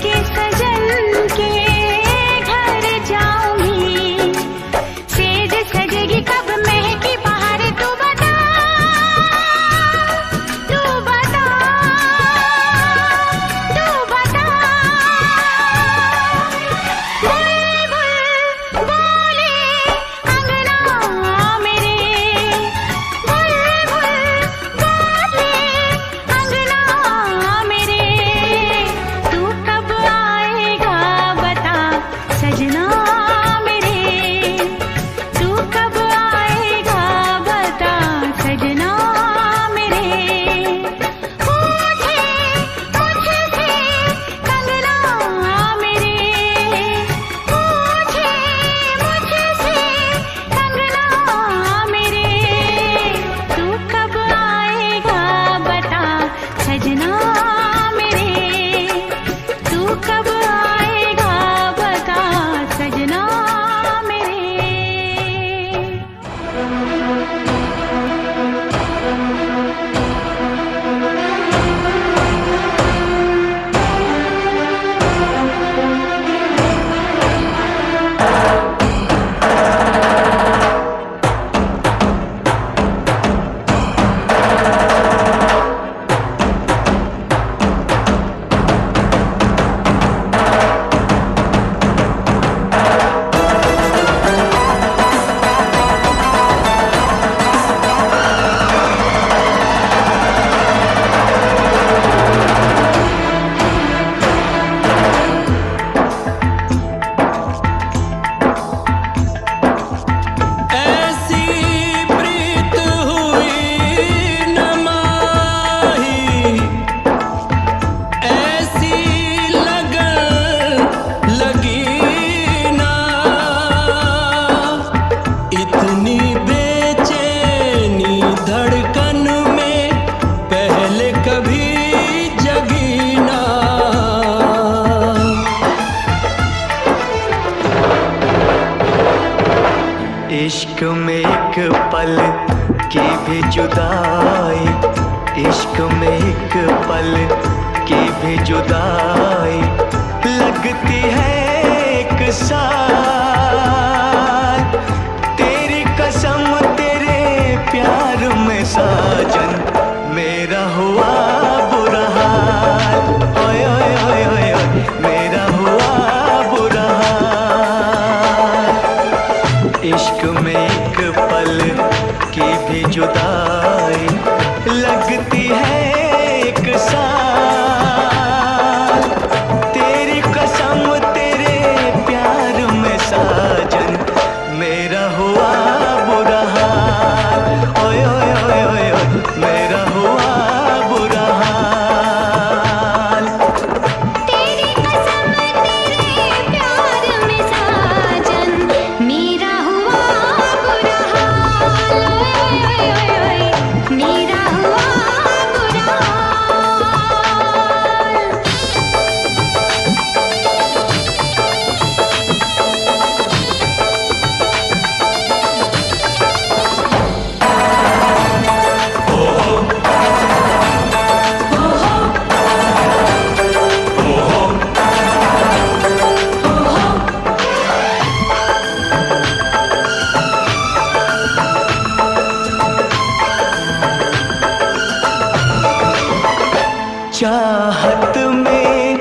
के सजन के घर जाऊंगी, सेज सजेगी कब महकी बहार, तू बता, तू बता, तू बता। बुलबुल बोले अंगना मेरे, बुलबुल बोले अंगना मेरे, तू कब आएगा बता सजना मेरे, तू कब आएगा बता सजना मेरे। पूछे मुझसे कंगना मेरे, पूछे मुझसे कंगना मेरे, तू कब आएगा बता सजना मेरे, तू कब आएगा बता सजना मेरे। ऐसी प्रीत हुई न माही, ऐसी लगन लगी ना, इतनी बेचैनी धड़कन में पहले कभी जगी ना। इश्क में एक पल की भी जुदाई, इश्क में एक पल की भी जुदाई लगती है एक साल। तेरी कसम तेरे प्यार में साजन मेरा हुआ बुरा हाल, ओए ओए ओए ओए ओए, मेरा हुआ बुरा हाल। इश्क में एक पल की भी जुदाई लगती है एक साल। तेरी कसम तेरे प्यार में साजन मेरा हुआ बुरा हाल, ओए ओए ओए ओए ओए, मेरा हुआ बुरा हाल। तेरी कसम तेरे प्यार में साजन मेरा हुआ बुरा हाल, ओए ओए ओए ओए, मेरा हुआ बुरा हाल। चाहत में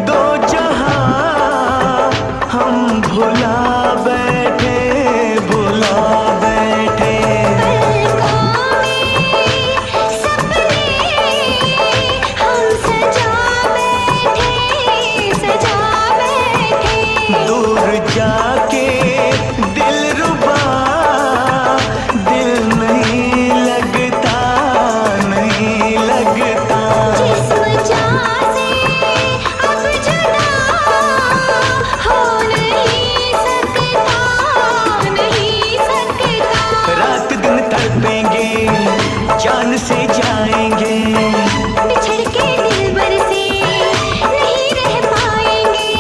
दो जहां हम भुला बैठे, भुला बैठे। पलकों में सपने हम सजा बैठे, सजा बैठे। दूर जाके दिलरुबा दिल नहीं लगता, नहीं लगता। जिस वजह से अब जुदा हो नहीं सकता, नहीं सकता। रात दिन तड़पेंगे, जान से जाएंगे, बिछड़ के दिलबर से नहीं रह पाएंगे।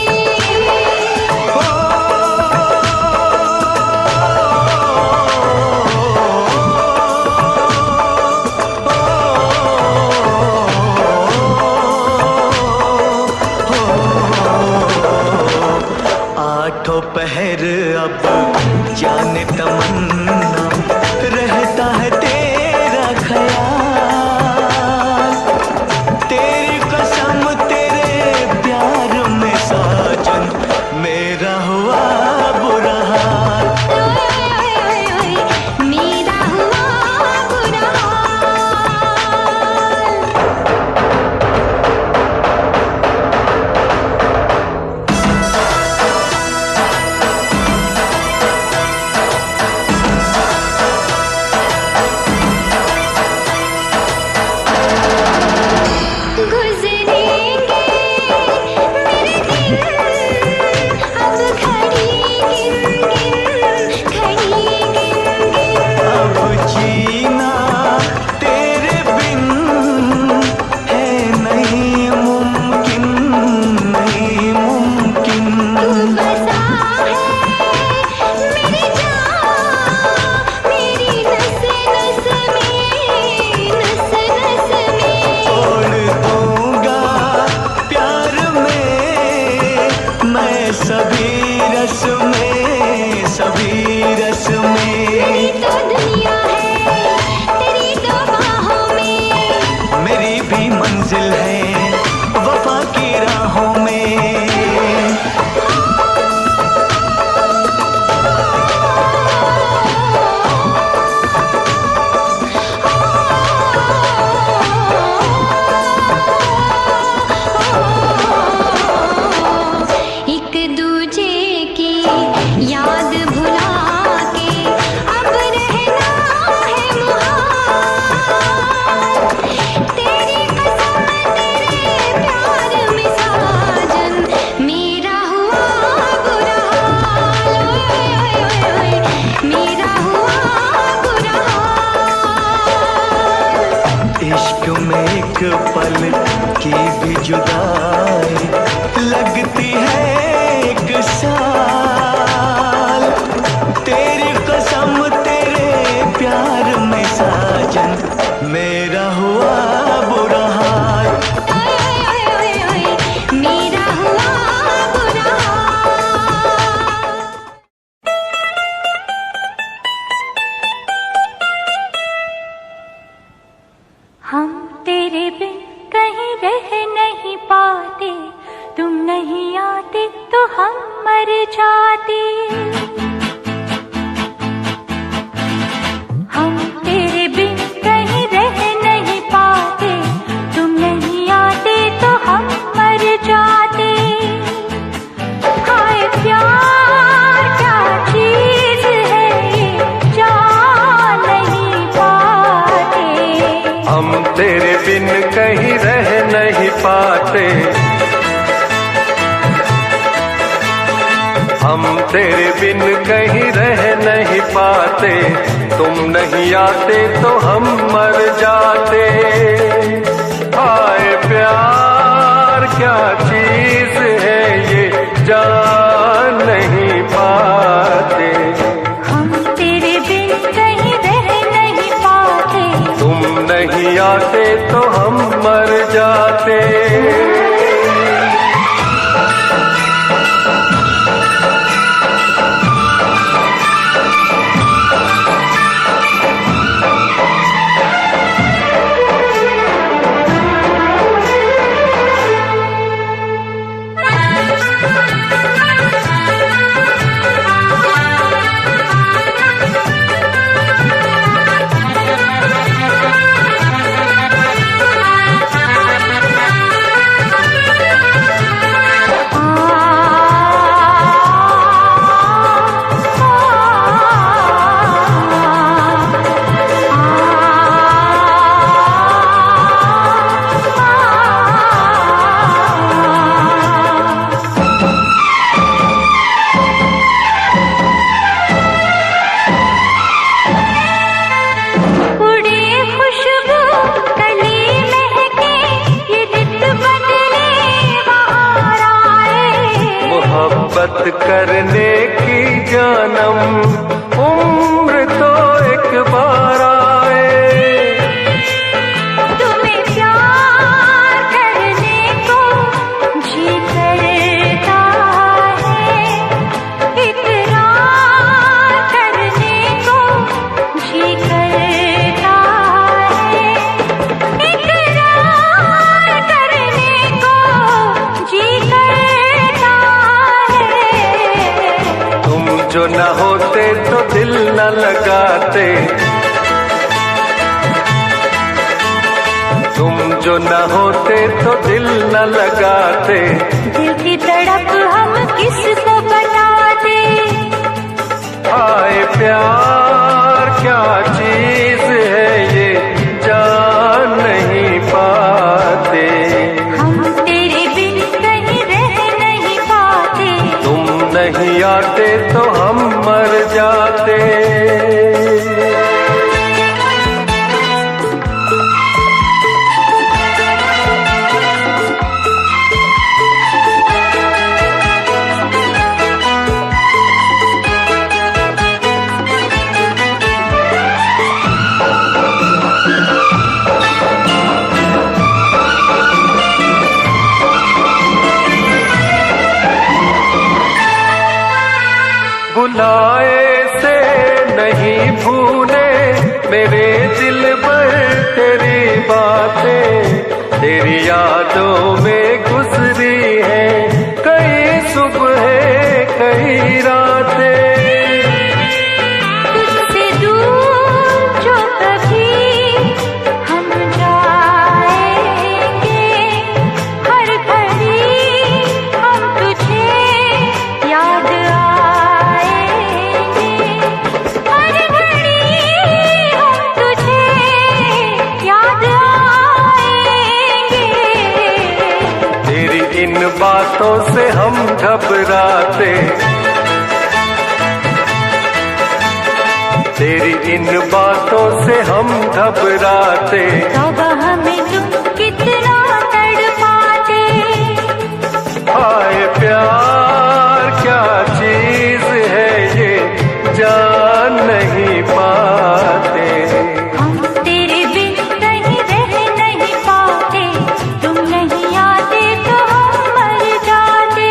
ओ दोपहर अब जाने तमन्ना रहता है तेरा ख्याल, तेरी कसम तेरे प्यार में साजन मेरा हुआ बुरा हाल। मेरा हुआ बुरा गुजरेंगे मेरे दिन अब घड़ी गिन अब जीना तेरे बिन है नहीं मुमकिन, नहीं मुमकिन। तू बसा है मेरी जान मेरी नस नस में छोड़ दूंगा प्यार में मैं सभी रस में मेरी तो दुनिया है तेरी दो बाहों में, मेरी भी मंजिल है वफा की राहों में। एक दूजे की याद भुला के अब रहना है मुहाल, तेरी कसम तेरे प्यार में साजन मेरा हुआ बुरा हाल, मेरा हुआ बुरा हाल। इश्क में एक पल की भी जुदाई लगती है एक साल, तेरी कसम तेरे प्यार में साजन मेरा हुआ बुरा हाल। मेरा हुआ बुरा हाल। हम तेरे बिन कहीं रह नहीं पाते, तुम नहीं आते तो हम मर जाते। हम तेरे बिन कहीं रह नहीं पाते, तुम नहीं आते तो हम मर जाते। हाय प्यार क्या चीज है ये जान नहीं पाते। हम तेरे बिन कहीं रह नहीं पाते, हम तेरे बिन कहीं रह नहीं पाते, तुम नहीं आते तो हम मर जाते। हाय प्यार क्या चीज है ये जान नहीं पाते। हम तेरे बिन कहीं रह नहीं पाते, तुम नहीं आते तो हम मर जाते। मोहब्बत करने की जानम उम्र तो एक बार आए। तुम्हें प्यार करने को जी करता है, जो न होते तो दिल न लगाते, तुम जो न होते तो दिल न लगाते। दिल की तड़प हम किसको बताते, हाय प्यार क्या चीज है ये जान नहीं पाते। हम तेरे बिन कहीं रह नहीं पाते, तुम नहीं आते तो हम मर जाते। बुलाए से नहीं भूले मेरे दिल पर तेरी बातें, तेरी यादों में गुजरी है कई सुबह कई रातें। तुझसे दूर जो कभी हम जाएंगे, हर घड़ी हम तुझे याद इन बातों से हम घबराते, तेरी इन बातों से हम घबराते। तौबा हमें तुम कितना तड़पाते, हाय प्यार क्या चीज है ये जान नहीं पाते। हम तेरे बिन कहीं रह नहीं पाते, तुम नहीं आते तो हम मर जाते।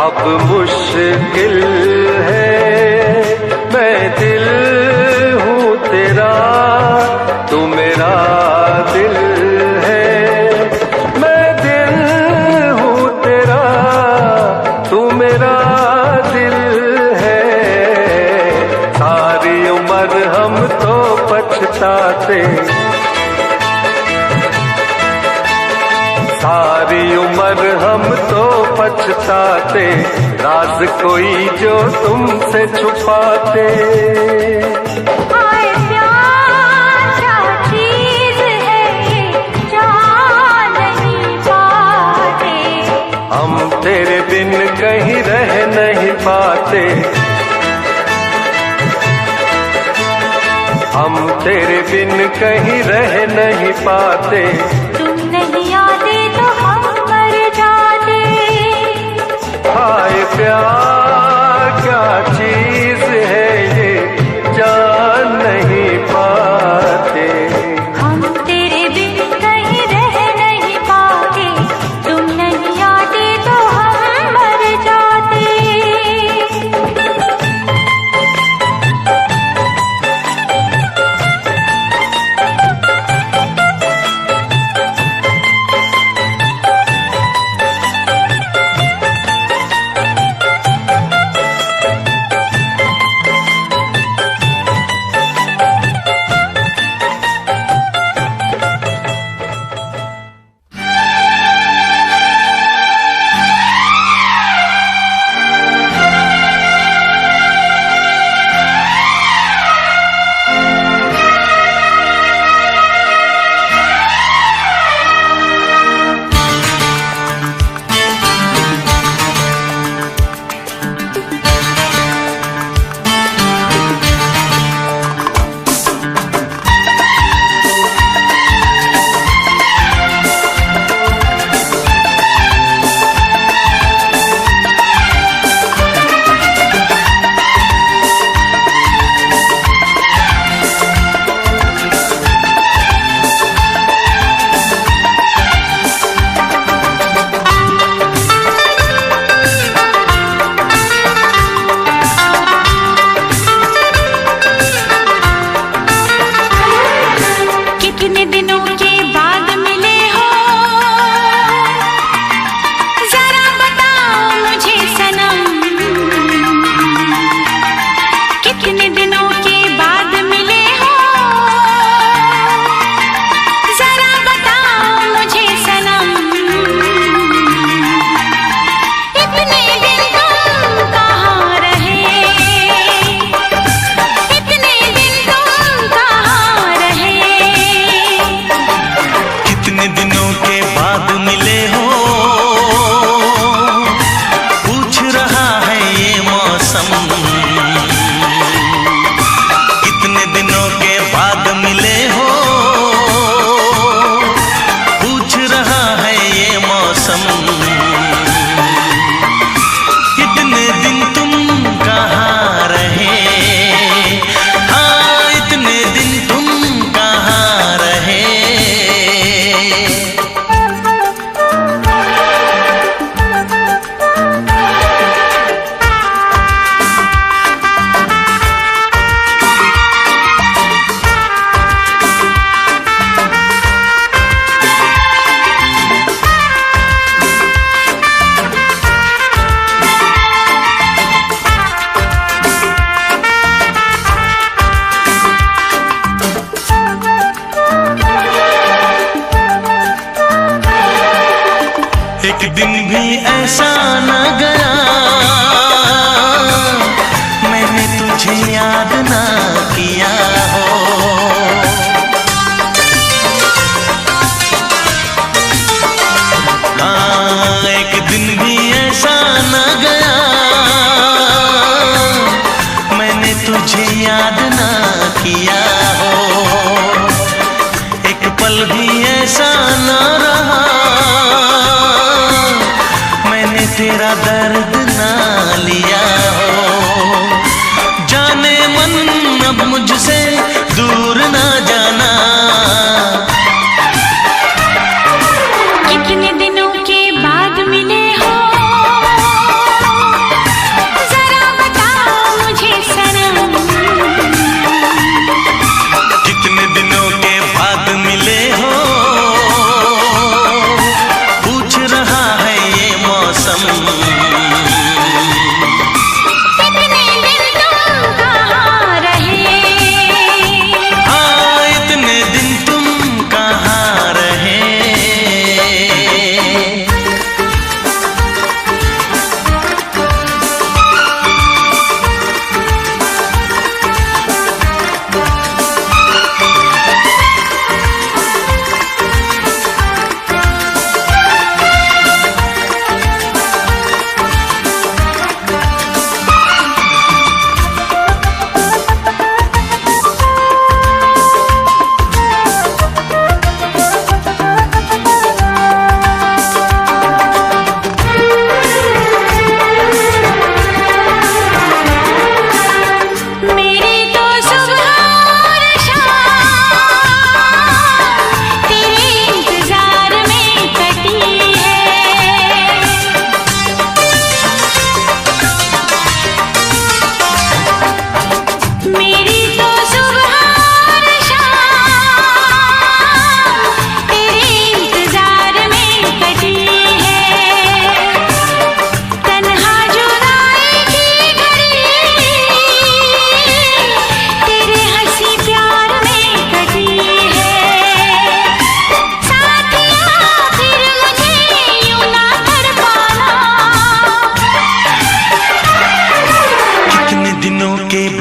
अब मुश्किल है, मैं दिल हूँ तेरा, तू मेरा दिल है। मैं दिल हूँ तेरा, तू मेरा दिल है। सारी उम्र हम तो पछताते, सारी उम्र हम तो पछताते, राज कोई जो तुमसे छुपाते। हाय प्यार क्या चीज है ये जान नहीं पाते, हम तेरे बिन कहीं रह नहीं पाते, हम तेरे बिन कहीं रह नहीं पाते। तुम नहीं आते तो हम मर जाते। हाय प्यार क्या चीज है ये जान नहीं पाते। हम तेरे बिन कहीं रह नहीं पाते, तुम नहीं आते तो हम मर जाते।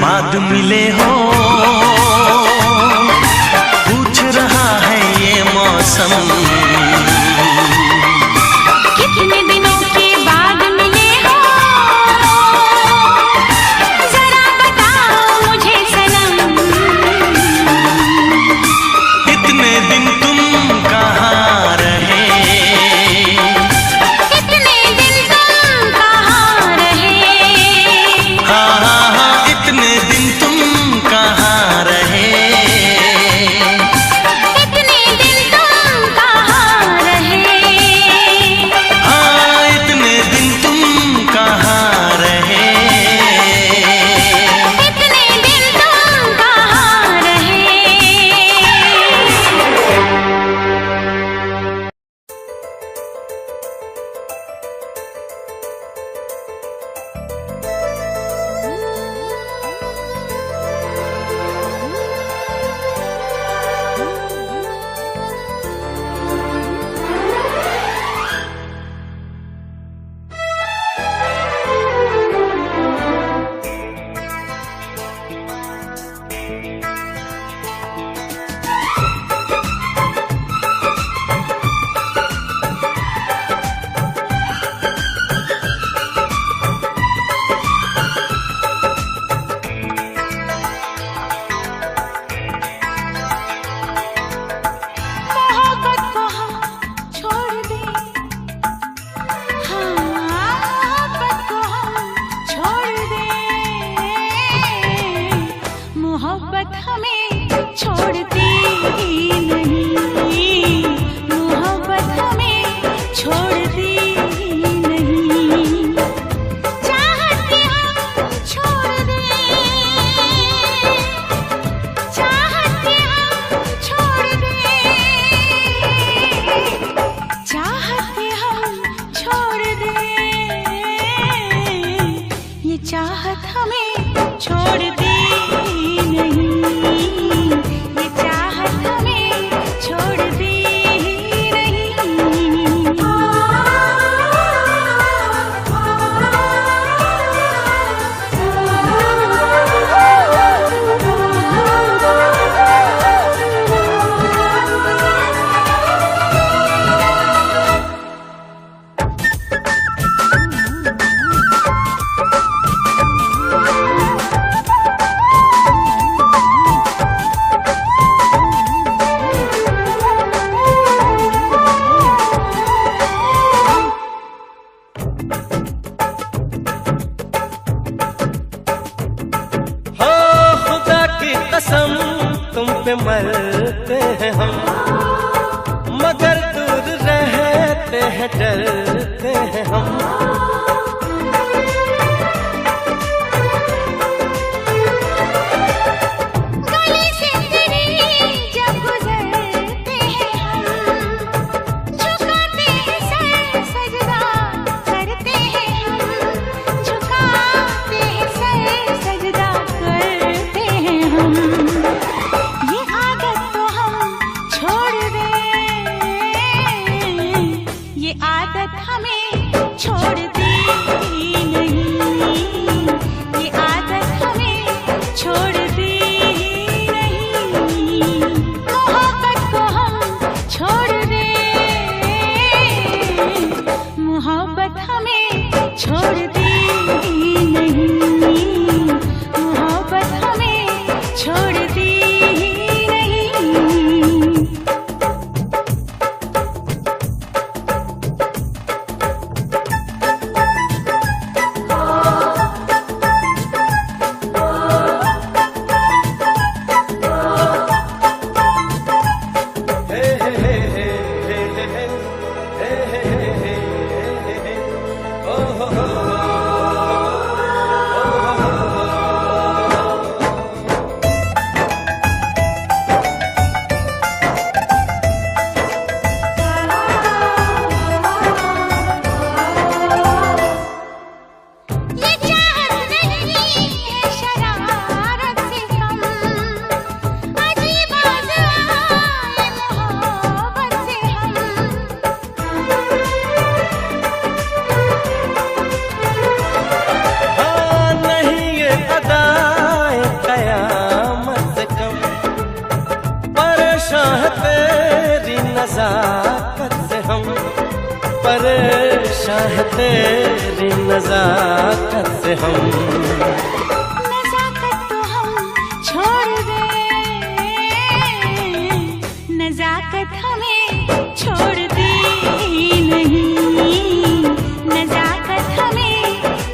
बाद मिले हो, पूछ रहा है ये मौसम। कितने दिनों के बाद मिले हो, जरा बताओ मुझे सनम। इतने दिन तुम कहाँ रहे, इतने दिन तुम कहाँ रहे। हाँ हाँ हाँ, इतने दिन तुम कहाँ रहे। इतने दिन तुम कहाँ रहे। हाँ, इतने दिन तुम कहाँ रहे। इतने दिन तुम कहाँ रहे। मोहब्बत को हम छोड़ दें, हाँ मोहब्बत को हम छोड़ दें। मोहब्बत हमें छोड़ती ही नहीं, मोहब्बत हमें छोड़ती ही नहीं। चाहत के हम छोड़ दें, चाहत के हम छोड़ दें, चाहत के हम छोड़ दें। ये चाहत हमें छोड़ती नहीं, ये चाहत हमें छोड़ती हो खुदा की कसम तुम पे मरते हैं हम, मगर दूर रहते हैं डरते हैं हम। गली से तेरी जब गुजरते हैं हम, झुकाते हैं सर सजदा करते हैं हम, झुकाते हैं सर सजदा करते हैं हम। ये आदत तो हम छोड़ दें, ये आदत हमें छोड़ दें। तेरी नजाकत से हम। नजाकत तो हम छोड़ दे, नजाकत हमें छोड़ दे नहीं, नजाकत हमें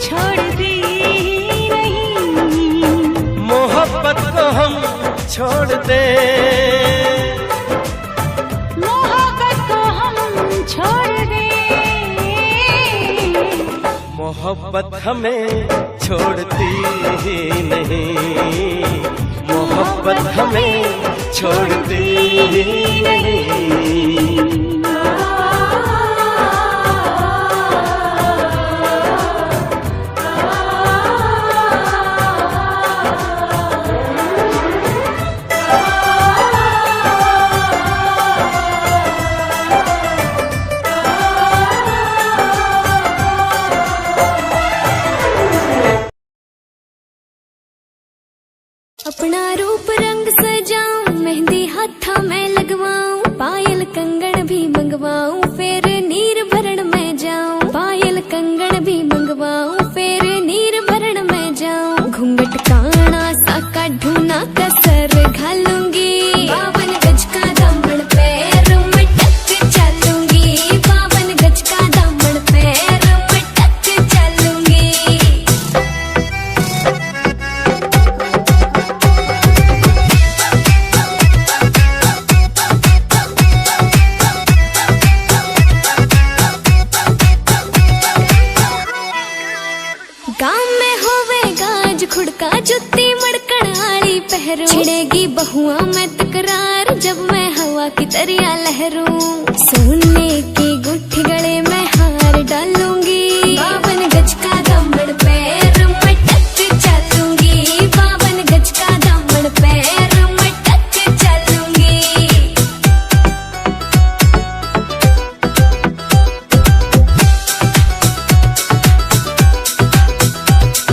छोड़ दे नहीं। मोहब्बत को हम छोड़ दे, मोहब्बत को हम छोड़ दे, मोहब्बत हमें छोड़ती ही नहीं, मोहब्बत हमें छोड़ती ही नहीं। अपना रूप रंग सजाऊं, मेहंदी हाथा में लगवाऊं, पायल कंगन भी मंगवाऊं, फिर नीर भरण में जाऊं। पायल कंगन भी मंगवाऊं, फिर नीर भरण में जाऊं। घूंघट काना सा काढूं ना कसर घालूंगी, 52 गज का दामन पैर में टक चलूंगी, 52 गज का दामन पैर में टक चलूंगी। गाँव में होवे गाज खुड़का, जुत्ती मड़कण आली पहरू, छिड़ेगी बहुआ में तकरार जब मैं हवा की तरिया लहरूं। सोने की गुट्ठी गले में हार डालूंगी, 52 गज का दामन पैर में टक चलूंगी, 52 गज का दामन पैर में टक चलूंगी।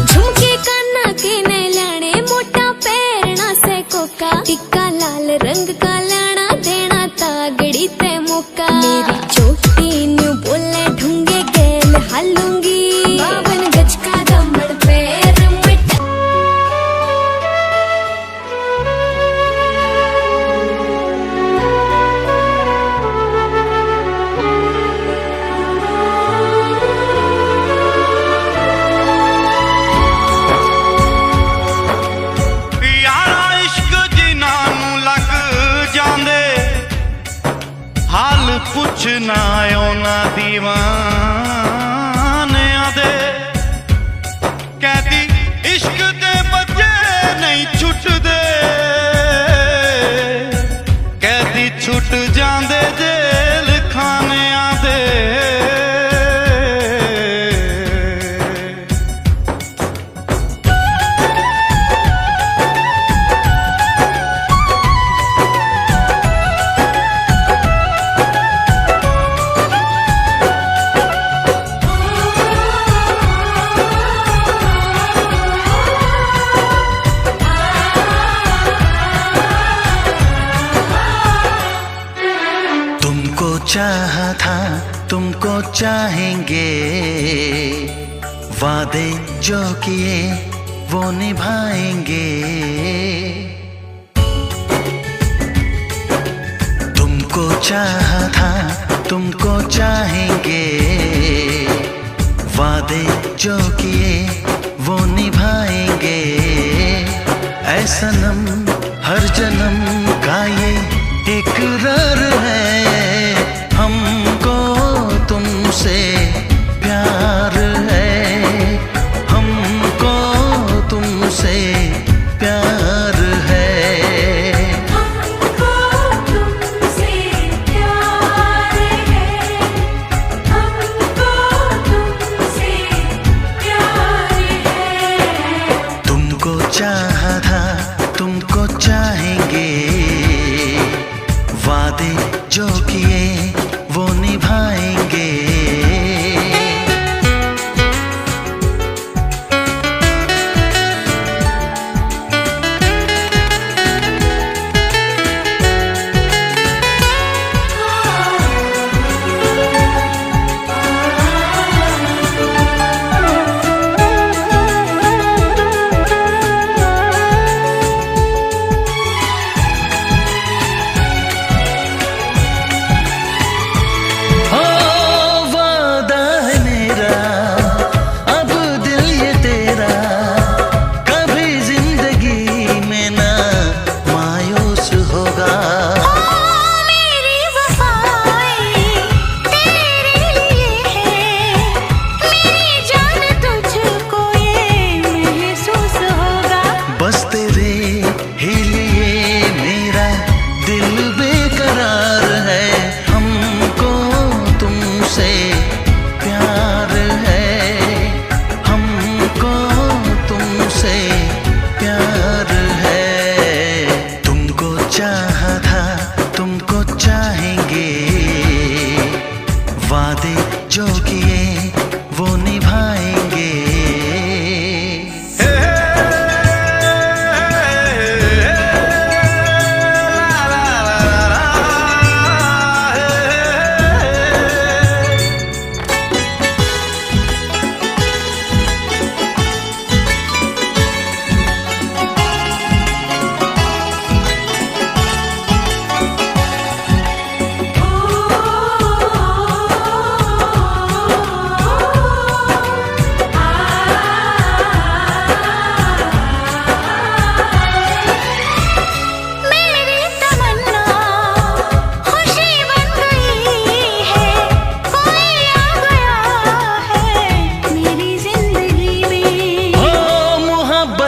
झुमके काना के ने लाने, मोटा पैरना से कोका, टिक्का लाल रंग का लाना, देना तागड़ी ते मौका। मेरी चोटी न्यू बोले ढूंगे गेल हालूंगी, 52 गज का दामन पैर में टक। यारा इश्क जिन्हां नूं लग जांदे, हाल पुछना उन्हां दीवानियां दे। कहदी इश्क दे बच्चे नहीं छुटदे, कहदी छुट जांदे जेल खानियां दे। तुमको चाहा था, तुमको चाहेंगे, वादे जो किए वो निभाएंगे। तुमको चाहा था, तुमको चाहेंगे, वादे जो किए वो निभाएंगे। ऐ सनम हर जन्म का ये इकरार है, हमको तुमसे प्यार है, हमको तुमसे प्यार है। हमको तुमसे प्यार है, हमको तुमसे प्यार है। तुमको चाहा था, तुमको चाहेंगे, वादे जो किए वो निभाएंगे।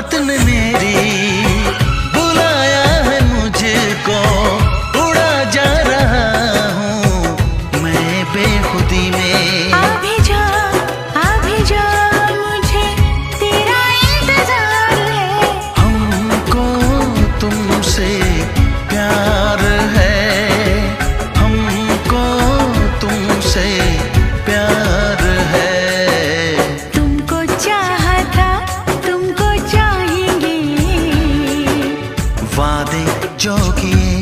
मोहब्बत ने मेरी बुलाया है मुझको, उड़ा जा रहा हूँ मैं बेखुदी में। अभी जा मुझे तेरा इंतजार है। हमको तुमसे प्यार है, हमको तुमसे प्यार है। तुमको चाहा था, तुमको चाहेंगे। वादे जो किए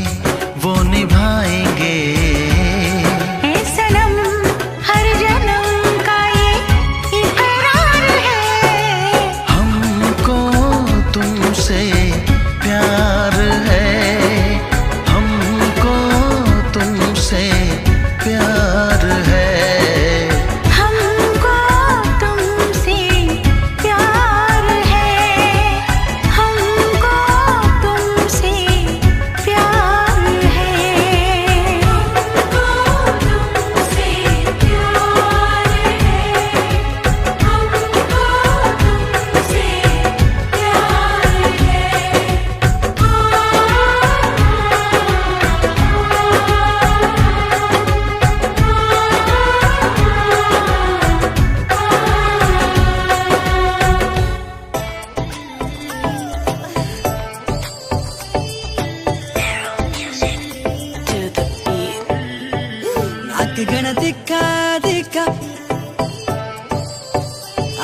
वो निभाएंगे। ऐ सनम हर जन्म का ये इकरार है। हमको तुमसे प्यार है, हमको तुमसे प्यार है। हमको तुमसे प्यार है। हमको तुमसे प्यार है। हमको तुमसे प्यार है। हमको तुमसे नाक गण दिखा दिखा,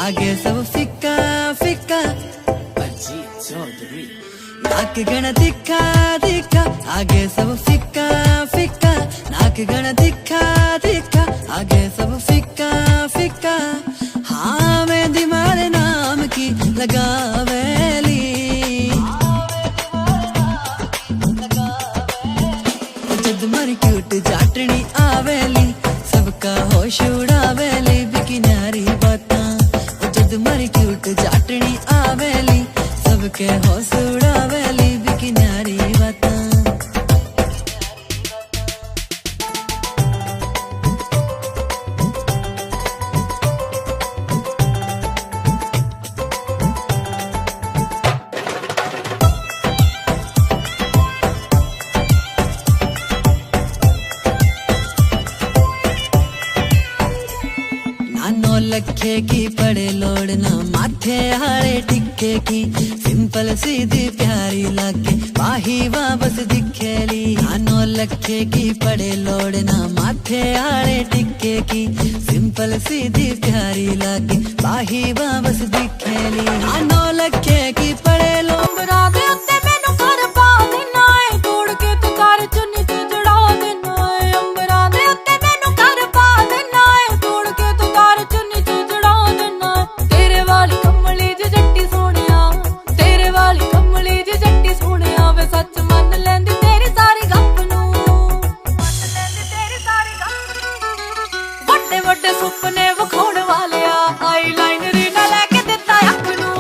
आगे सब फिक्का फिक्का। नाक गण दिखा दिखा, आगे सब फिक्का फिक्का। नाक गण दिखा दिखा, आगे सब फिक्का फिक्का। हाँ मैं दिमाग नाम की लगावेली, जद मर क्यूट जाटनी आवेली, सबका होश उड़ावेली बिकिनारी बातां। जद मर क्यूट जाटनी आवेली, सबके होश उड़ावेली बिकिनारी बातां। नानो लखे की पड़े लोड़ना, माथे हारे टिक्के की। सिंपल सीधी प्यारी लागे, बाही वापस दिखेली। नानो लखे की पड़े लोड़ना, माथे हारे टिक्के की। सिंपल सीधी प्यारी लागे, बाही वापस दिखेली। नानो लखे की पड़े लोड़ना दे उत्ते मैनू कर पा देना है, तोड़ के तू कर चुन्नी च जड़ा देना है। अंबरा दे उत्ते मैनू कर पा देना है, तोड़ के तू कर चुन्नी च जड़ा देना है। तेरे वाली कमली ज जट्टी सोहणिया, तेरे वाली कमली ज जट्टी सोहणिया। वे सच मन लैंदी तेरी सारी गप नू, मन लैंदी तेरी सारी गप नू। वड्डे वड्डे सुपने विखाउण वालिया, आई लाइनर ना लैके दित्ता अख नू।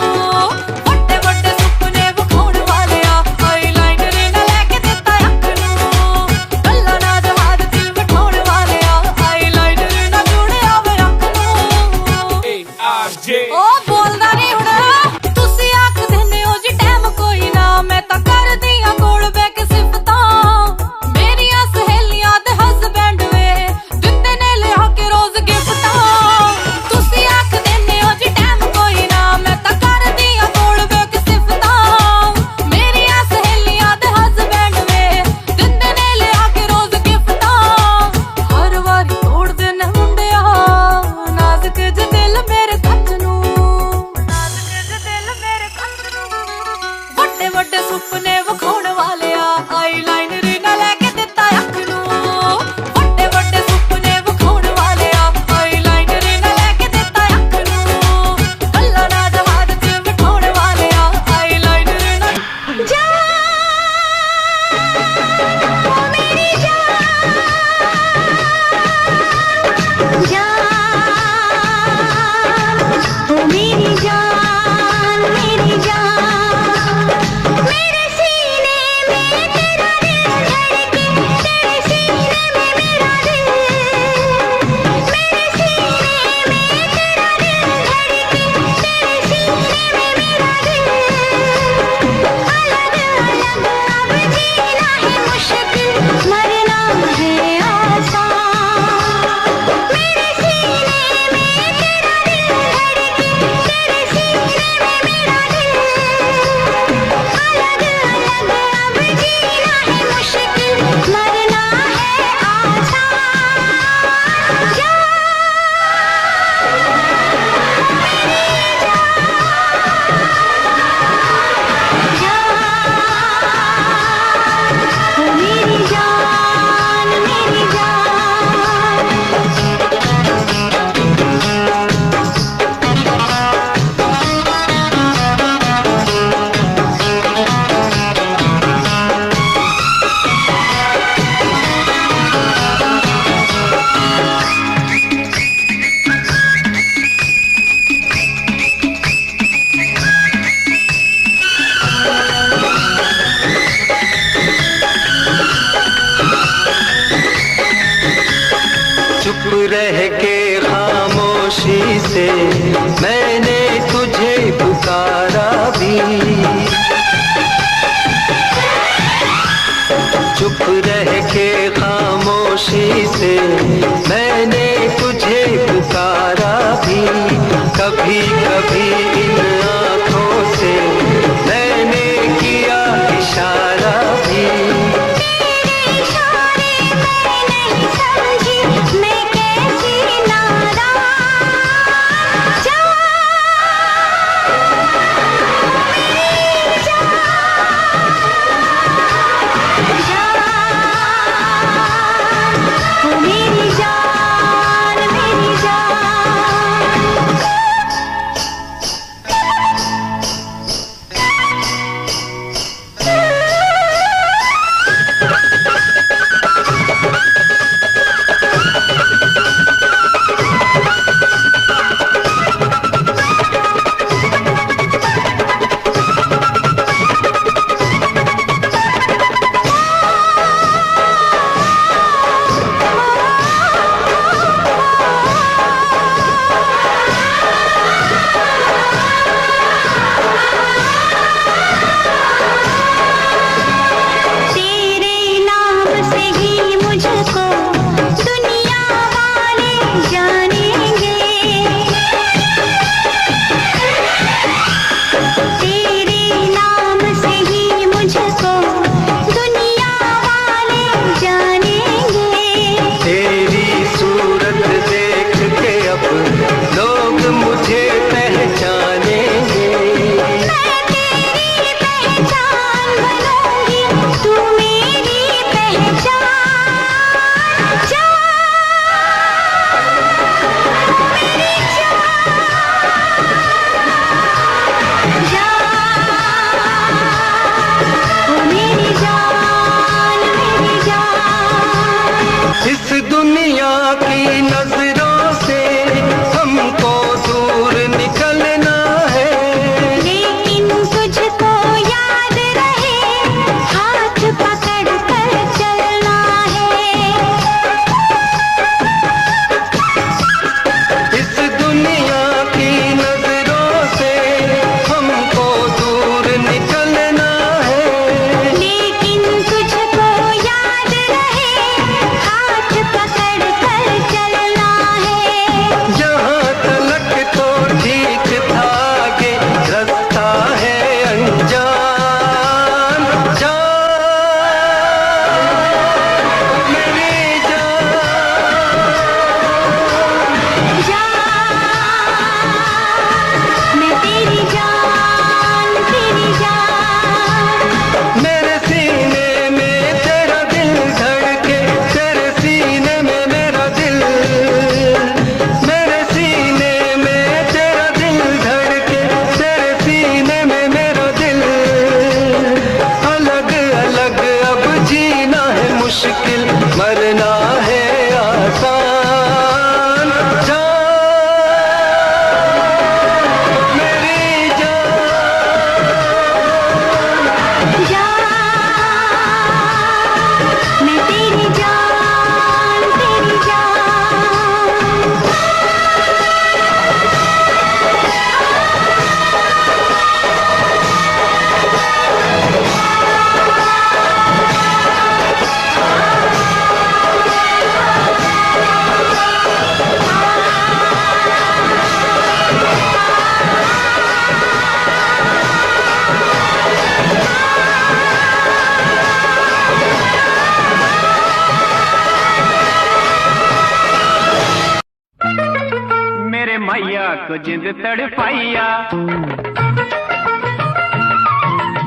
रह के खामोशी से मैंने तुझे पुकारा भी, चुप रह के खामोशी से मैंने तुझे पुकारा भी। कभी कभी इन आँखों से मैंने किया इशारा भी। तेरे इशारे मैं नहीं समझी, मैं कैसी नाराज़ मेरी जान, मेरी जान। तेरे नाम से ही मुझको दुनिया वाले जानेंगे, तेरे नाम से ही मुझको दुनिया वाले जानेंगे। तेरी सूरत देख के अब लोग मुझे पहचानेंगे। मैं तेरी पहचान बनूंगी, तू मेरी पहचान। मेरी जान, मेरी जान। इस दुनिया की नजरों से हमको दूर निकलना है, लेकिन तुझको याद रहे, हाथ पकड़ कर चलना है। इस दुनिया की नजरों से हमको दूर निकलना है, लेकिन तुझको याद रहे, हाथ पकड़ कर चलना है। जहाँ तलक तो ठीक था कि रास्ता है अनजान। जान मेरी मैं तेरी जान, तेरी जान। मेरे सीने में तेरा दिल धड़के, तेरे सीने में मेरा दिल, मेरे सीने में तेरा दिल धड़के, तेरे सीने में मेरा दिल। अलग अलग अब जीना है मुश्किल, मरना है आसान। जान मेरी मैं तेरी जान, तेरी जान। मेरे मैया को जिंद तड़पाइया,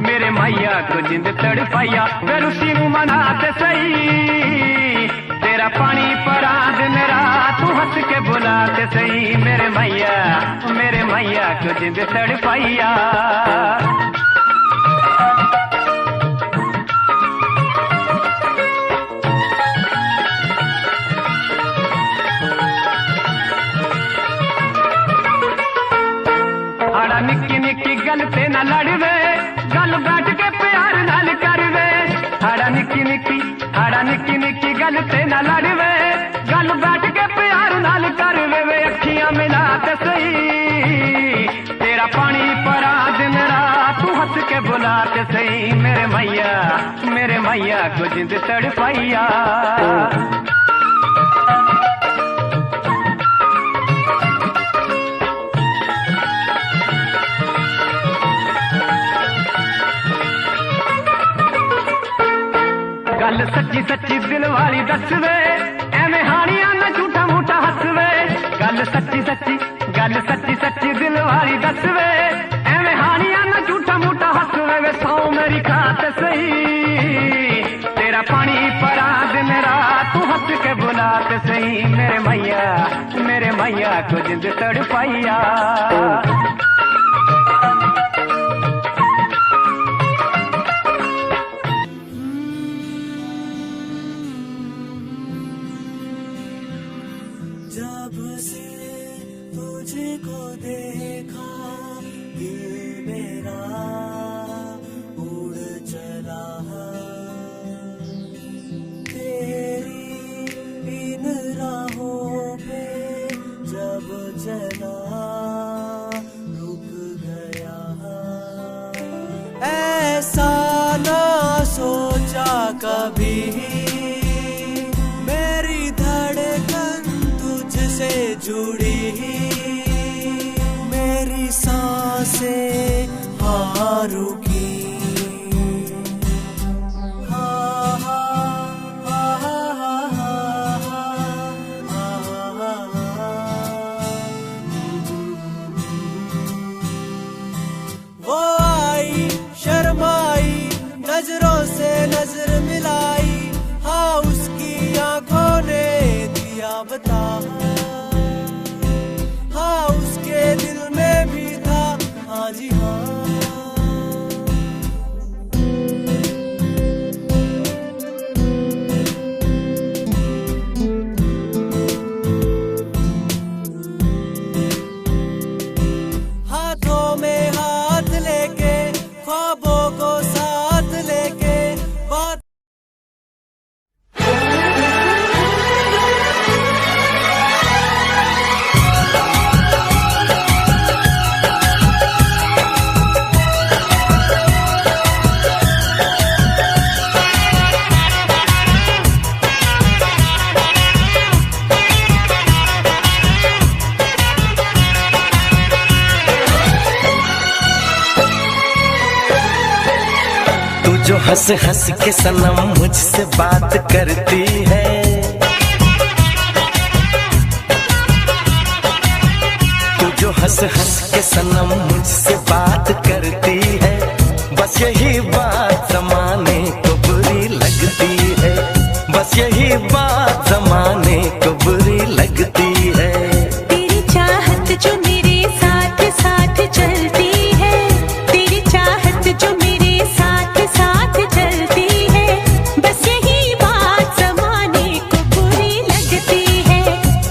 मेरे मैया को जिंद तड़पाइया। फिर उसी मुँह मनाते सही, तेरा पानी परा दिन रात तू हंस के बुलाते सही। मेरे मैया को जिंद तड़पाइया। निक्की निक्की गल ते न लड़वे, गल बैठ के प्यार नाल करवे। निक्की निक्की गल ते न लड़वे, गल बैठ के प्यार मैया को जिंद तड़पाइया। गल सच्ची सच्ची दिल वाली दस वे, एवें हानियां ना झूठा मूठा हस वे। गल सच्ची सच्ची दिल वाली दस वे, एवें हानियां ना झूठा मूठा हस वे। सौ मेरी खात सही, तेरा पानी परा दिन रात तू हंस के बुलाते सही। मेरे मैया को जिंद तड़पाइया। जब से तुझको देखा दिल मेरा उड़ चला, तेरी इन राहों पे जब चला रुक गया। ऐसा ना सोचा कभी मेरी धड़कन तुझसे जुड़ी, मेरी सांसें हाँ रुकी। वो आई शर्माई, नजरों से नजर मिलाई, हाँ उसकी आंखों ने दिया बता, हाँ उसके दिल में भी था, हाँ जी हाँ। हाथों में हाथ लेके, ख्वाबों को साथ लेके बात। जो हंस हंस के सनम मुझसे बात करती है, तू जो हंस हंस के सनम मुझसे बात करती है, बस यही बात जमाने को बुरी लगती है, बस यही बात जमाने को बुरी लगती है। तेरी चाहत जो मेरे साथ साथ चलती है, तेरी चाहत जो मेरे साथ साथ चलती है, बस यही बात जमाने को बुरी लगती है,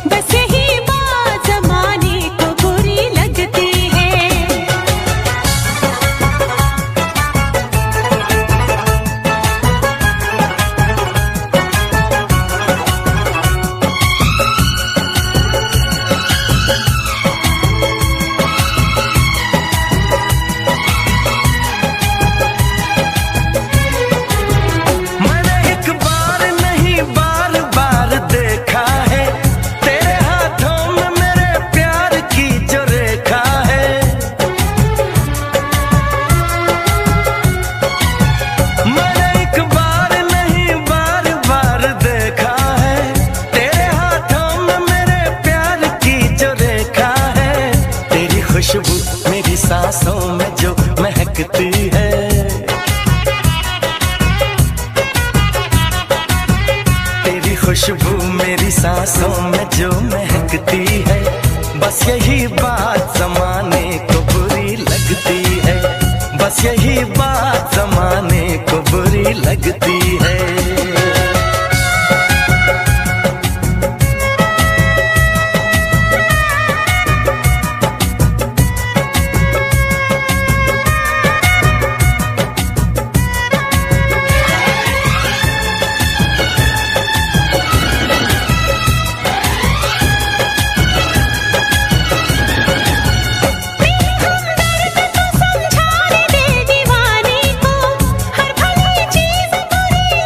बस यही बात जमाने को बुरी लगती है। मैंने एक बार नहीं बार बार देखा है, तेरे हाथों में मेरे प्यार की जो रेखा है। मैंने एक बार नहीं बार बार देखा है, तेरे हाथों में मेरे प्यार की जो रेखा है। तेरी खुशबू मेरी सांसों में जो महकती है, तेरी खुशबू मेरी सांसों में जो महकती है, बस यही बात जमाने को बुरी लगती है, बस यही बात जमाने को बुरी लगती है। समझा दे दीवाने को, हर भली चीज बुरी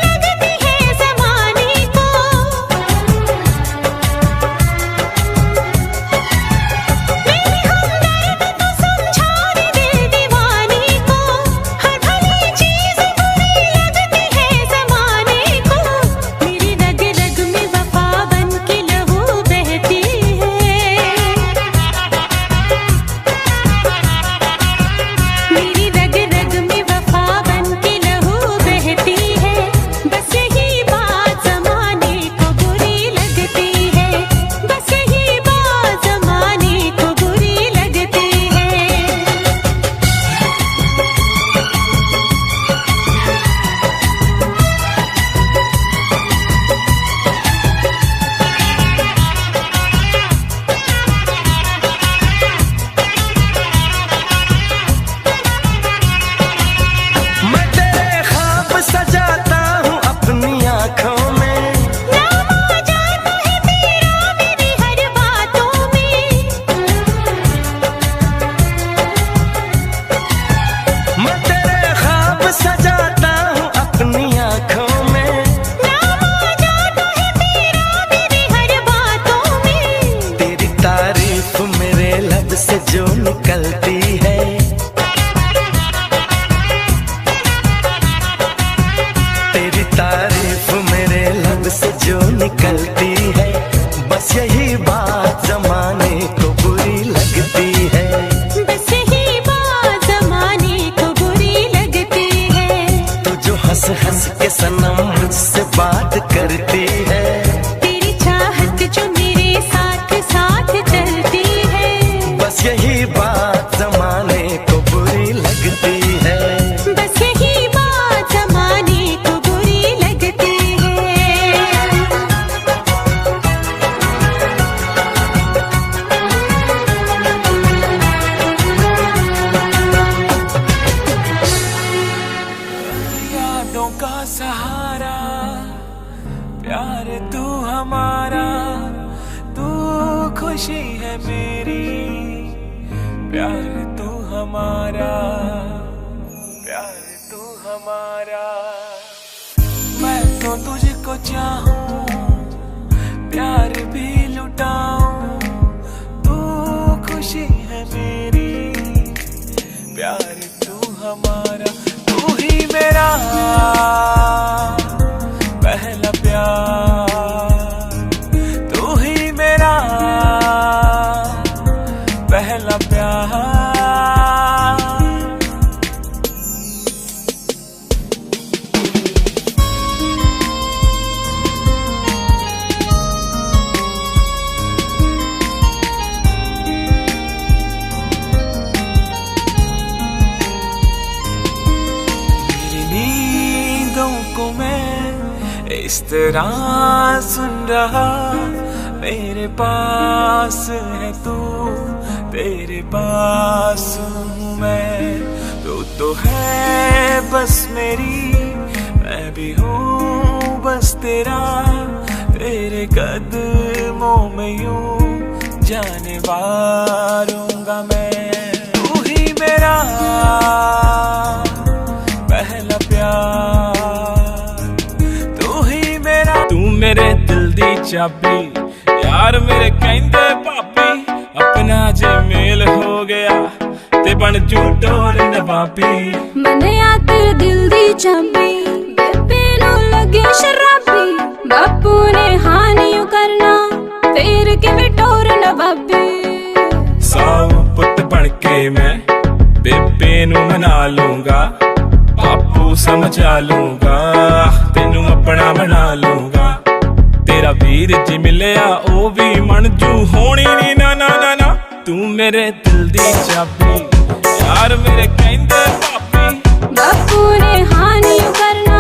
करती है। तेरी चाहत जो मेरे साथ साथ चलती है, बस यही बात जमाने को बुरी लगती है। बस यही बात जमाने को बुरी लगती है। यादों का सहारा, प्यार तू हमारा, तू खुशी है मेरी, प्यार तू हमारा, प्यार तू हमारा। मैं तो तुझको चाहूं, प्यार भी लुटाऊं, तू खुशी है मेरी, प्यार तू हमारा। तू ही मेरा पहला प्यार, तू ही मेरा पहला प्यार। मेरी नींदों को मैं इस तरह सुन रहा, मेरे पास है तू, तेरे पास हूँ मैं। तू तो है बस मेरी, मैं भी हूँ बस तेरा, तेरे कदमों में यूं जाने वारूंगा मैं। तू ही मेरा पहला प्यार, तू ही मेरा। तू मेरे दिल दी चाबी, यार मेरे कहंदे भाभी, अपना जे मेल हो गया ते बन जू डोर नवाबी। मने आ तेरे दिल दी चाबी, बेबे नु लगे शराबी, बापू ने हानियो करना, फेर के विटोर नवाबी। साऊ पुत बन के मैं बेबे नु मना लूंगा, बापू समझा लूंगा, तेनू अपना बना लूंगा। तेरा वीर जी मिलिया ओ भी मंजू होनी नी, ना ना ना ना। तू मेरे दिल दी चाबी, यार मेरे कहंदे भाभी, बापू ने हानियो करना,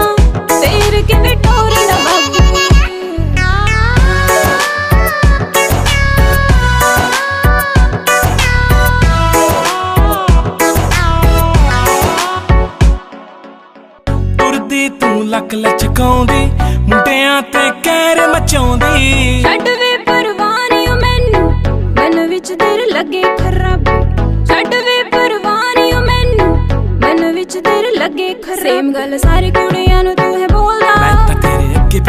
फेर के विटोर नवाबी। तुरदी तू लक लचकाउंदी, मुंडियां ते कहर मचाउंदी। छड्ड वे परवानियो मैनू, मन विच तेरे लगे खराबी। छड्ड वे परवानियो मैनू, मन विच तेरे लगे खराबी। सेम गल सारी कुड़ियां नू तू है बोलदा, मैं तां तेरे अगे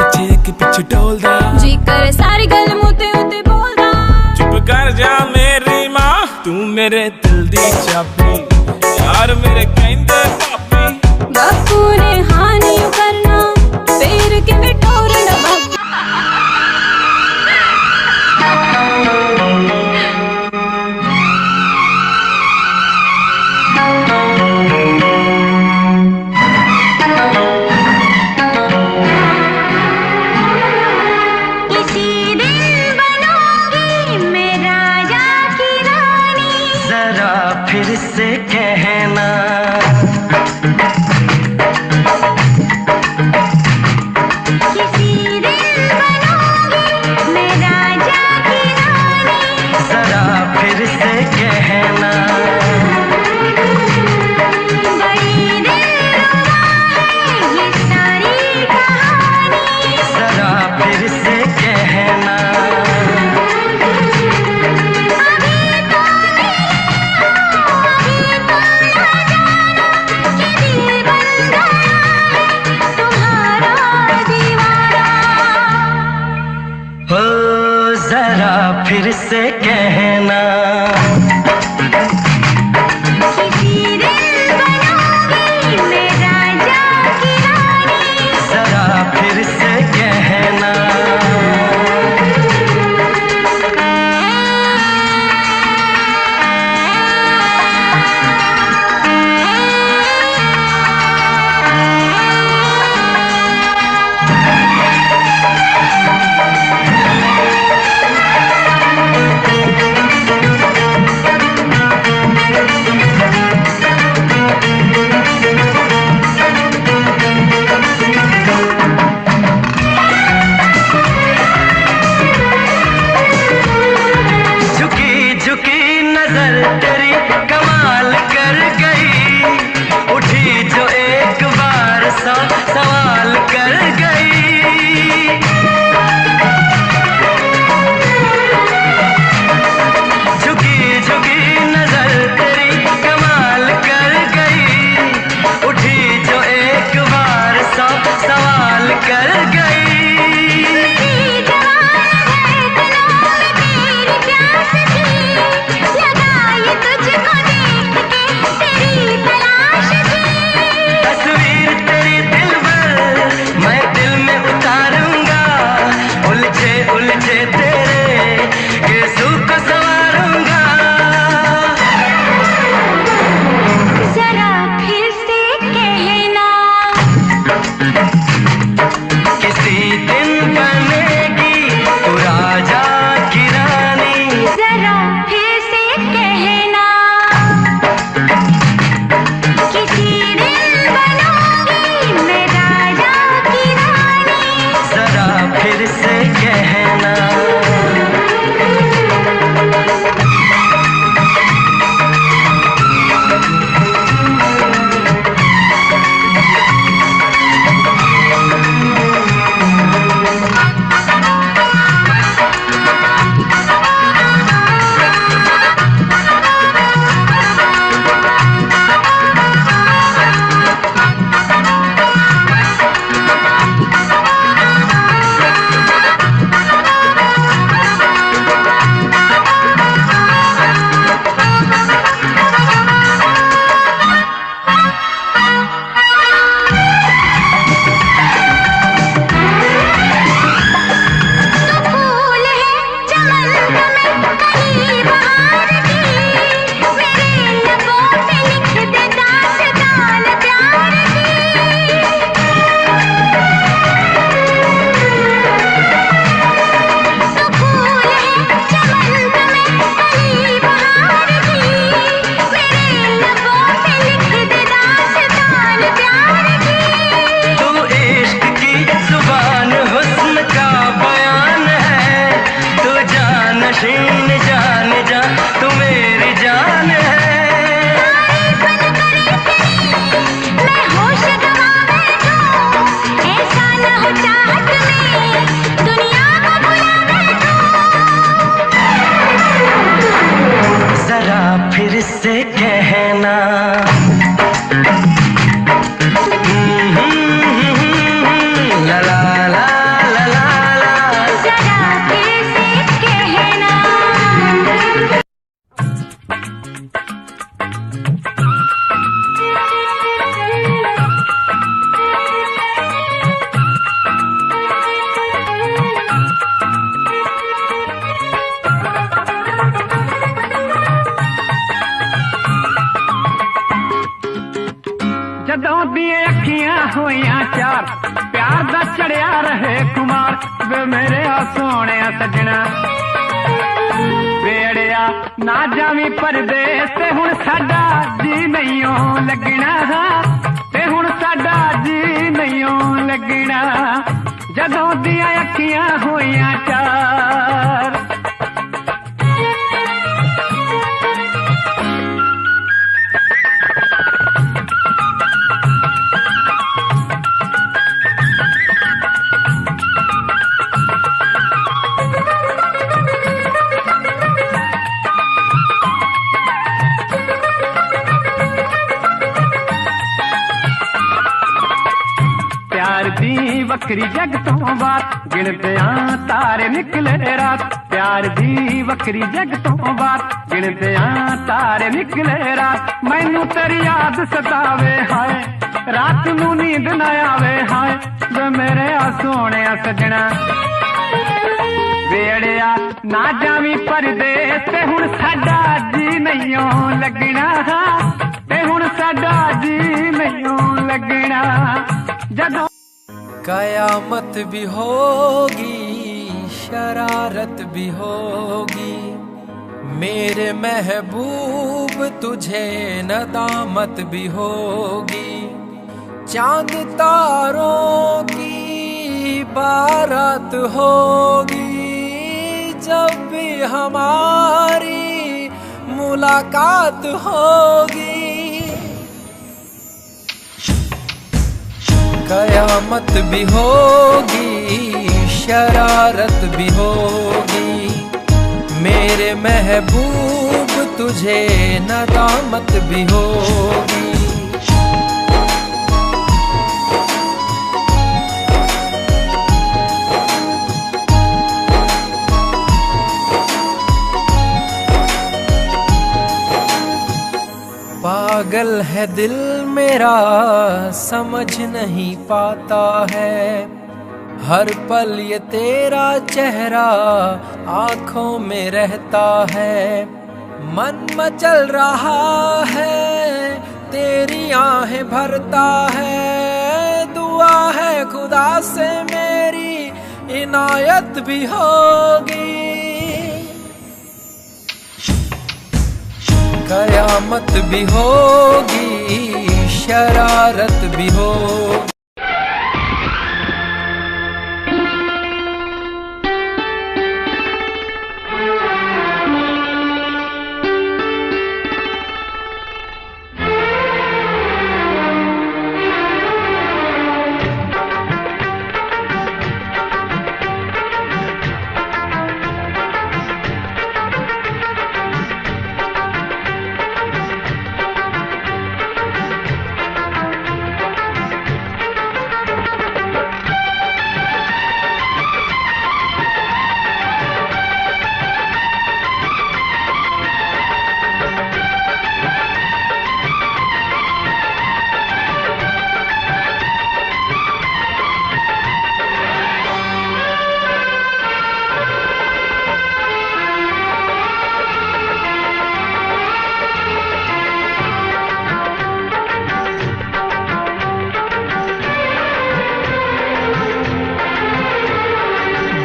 पिछे डोलदा, जी करे सारी गल मुते उते बोलदा। चुप कर जा मेरी मां, तू मेरे दिल दी चाबी, यार मेरे कहंदे भाभी, बापू ने हानियो करना, फेर के विटोर नवाबी। किसी दिन बनोगी मैं राजा की रानी, जरा फिर से कहना, किसी दिन बनोगी मैं राजा की रानी, जरा फिर से कहना। बड़ी दिलरुबा है ये सारी कहानी, जरा फिर से कहना। अभी तो ना जानो कि दिल बन गया है तुम्हारा दीवाना। हो जरा फिर से कहना, किसी दिन बनोगी मैं राजा की रानी, जरा फिर से कहना। जदों ਦੀਆਂ ਅੱਖੀਆਂ ਹੋਈਆਂ ਚਾਰ ਪਿਆਰ ਦਾ ਚੜਿਆ ਰਹੇ ਕੁਮਾਰ ਵੇ ਮੇਰੇ ਆ ਸੋਹਣਿਆ ਸੱਜਣਾ ਵੇੜਿਆ ਨਾ ਜਾਵੀਂ ਪਰਦੇਸ ਤੇ ਹੁਣ ਸਾਡਾ ਜੀ ਨਹੀਂਓ ਲੱਗਣਾ ਤੇ ਹੁਣ ਸਾਡਾ ਜੀ ਨਹੀਂਓ ਲੱਗਣਾ ਜਦੋਂ ਦੀਆਂ ਅੱਖੀਆਂ ਹੋਈਆਂ ਚਾਰ प्यार दी वक्री जग तो बात गिणदियां तारे निकले रात प्यार दी वक्री जग तो बात गिणदियां तारे निकले रात मैनू तेरी याद सतावे हाय रात नू नींद न आवे हाय वे मेरे आ सोहणे सजना वेड़िया ना जावी परदेस ते हुण साडा जी नहींओ लगना ते हुण साडा जी नहींओ लगना जदों कयामत भी होगी शरारत भी होगी मेरे महबूब तुझे नदामत भी होगी चांद तारों की बारात होगी जब भी हमारी मुलाकात होगी कयामत भी होगी शरारत भी होगी मेरे महबूब तुझे नदामत भी होगी पागल है दिल मेरा समझ नहीं पाता है हर पल ये तेरा चेहरा आँखों में रहता है मन मचल रहा है तेरी आहें भरता है दुआ है खुदा से मेरी इनायत भी होगी कयामत भी होगी शरारत भी होगी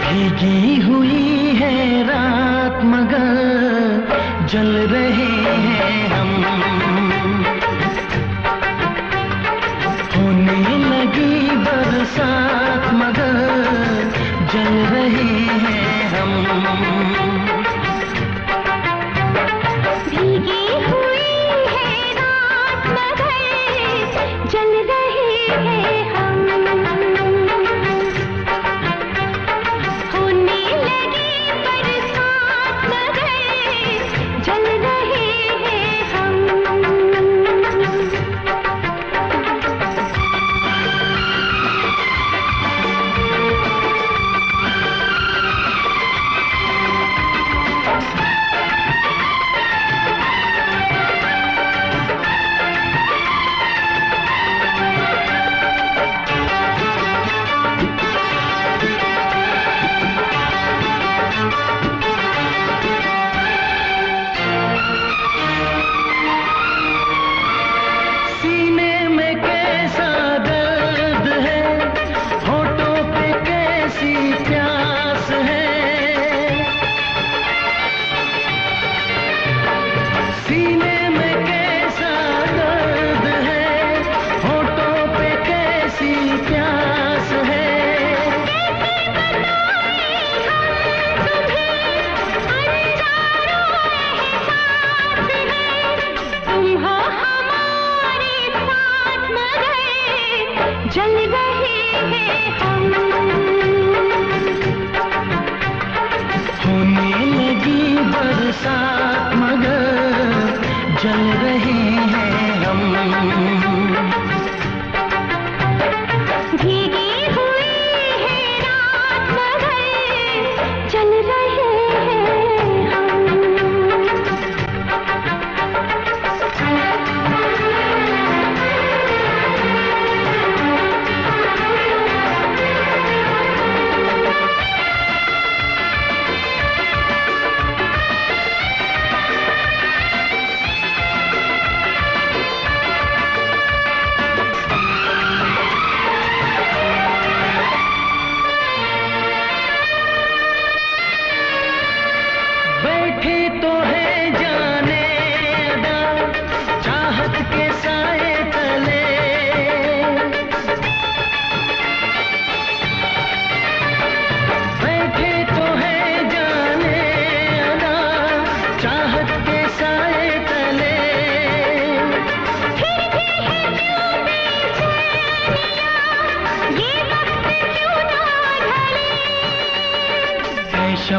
भीगी हुई है रात मगर जल रहे हैं हम होने लगी बरसात मगर जल रहे हैं हम भीगी हुई है रात मगर जल रहे हैं हम होने लगी बरसात मगर जल रहे हैं हम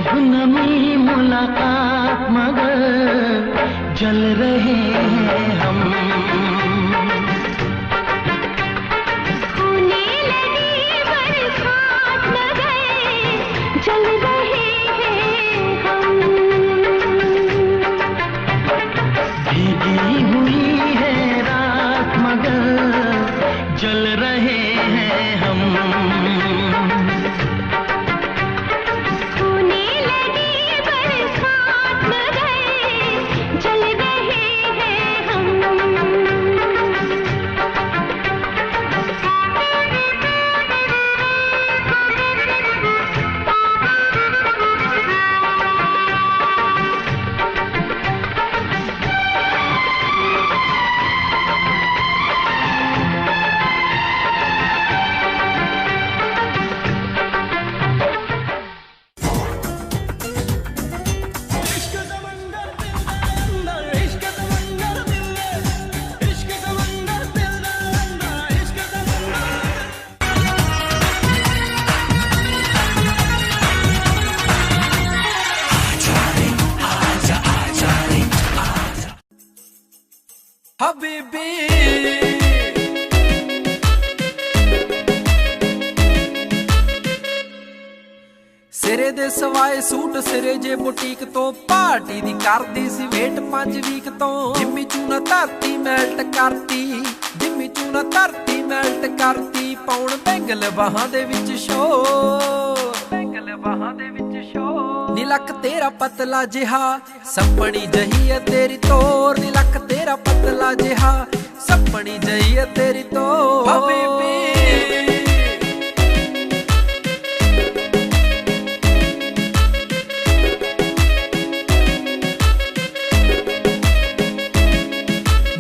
शबनमी मुलाकात मगर जल रहे हैं हम। होने लगी बरसात मगर जल रहे हैं हम। भीगी हुई है रात मगर जल रहे हैं हम। होने लगी बरसात मगर जल रहे हैं हम। हबीबी सिरे दे सवाए सूट सिरे जे बुटीक तो पार्टी दी करदी सी वेट 5 वीक तो जिम्मी चूना धरती मैल्ट करती जिम्मी चूना धरती मैल्ट करती पौण बैंगल बाहां दे विच शो बैंगल बाहां दे विच शो नी लक तेरा पतला जिहा सपनी जही है तेरी तोर नी लक तेरा पतला जिहा सपनी जही है तेरी तोर हबीबी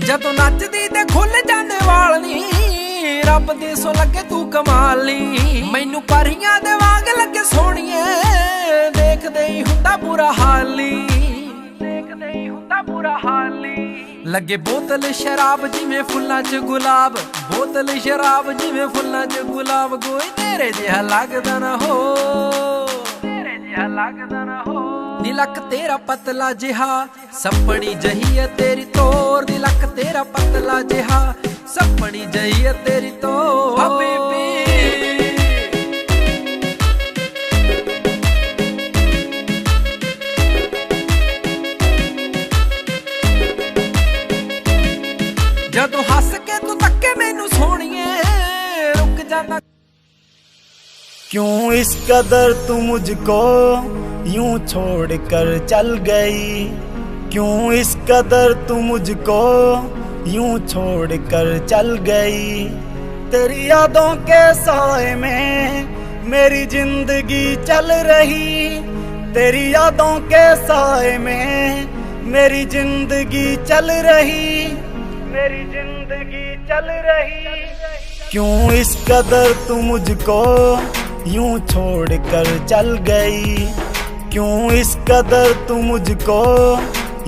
जदों नचदी ते खुल जांदे वाल नी रब दे सो लगे तू कमाल नी मैनू परियां दे वांग लगे सोहणीए देखदे ही हुंदा बुरा हाल नी देखदे ही हुंदा बुरा हाल नी लगे बोतल शराब जिवें फुल्लां च गुलाब बोतल शराब जिवें फुल्लां च गुलाब कोई तेरे जिहा लगदा ना हो तेरे जिहा लगदा ना हो नी लक तेरा पतला जिहा सपनी जही है तेरी तोर नी लक तेरा पतला जिहा सपनी जही है तेरी तोर हबीबी जदों हस के तू तक्के मैनू सोहणीए रुक जाना क्यों इस कदर तू मुझको यूं छोड़ कर चल गई क्यों इस कदर तू मुझको यूं छोड़ कर चल गई तेरी यादों के साए में मेरी जिंदगी चल रही तेरी यादों के साए में मेरी जिंदगी चल रही मेरी जिंदगी चल रही क्यों इस कदर तू मुझको यूं छोड़ कर चल गई क्यों इस कदर तू मुझको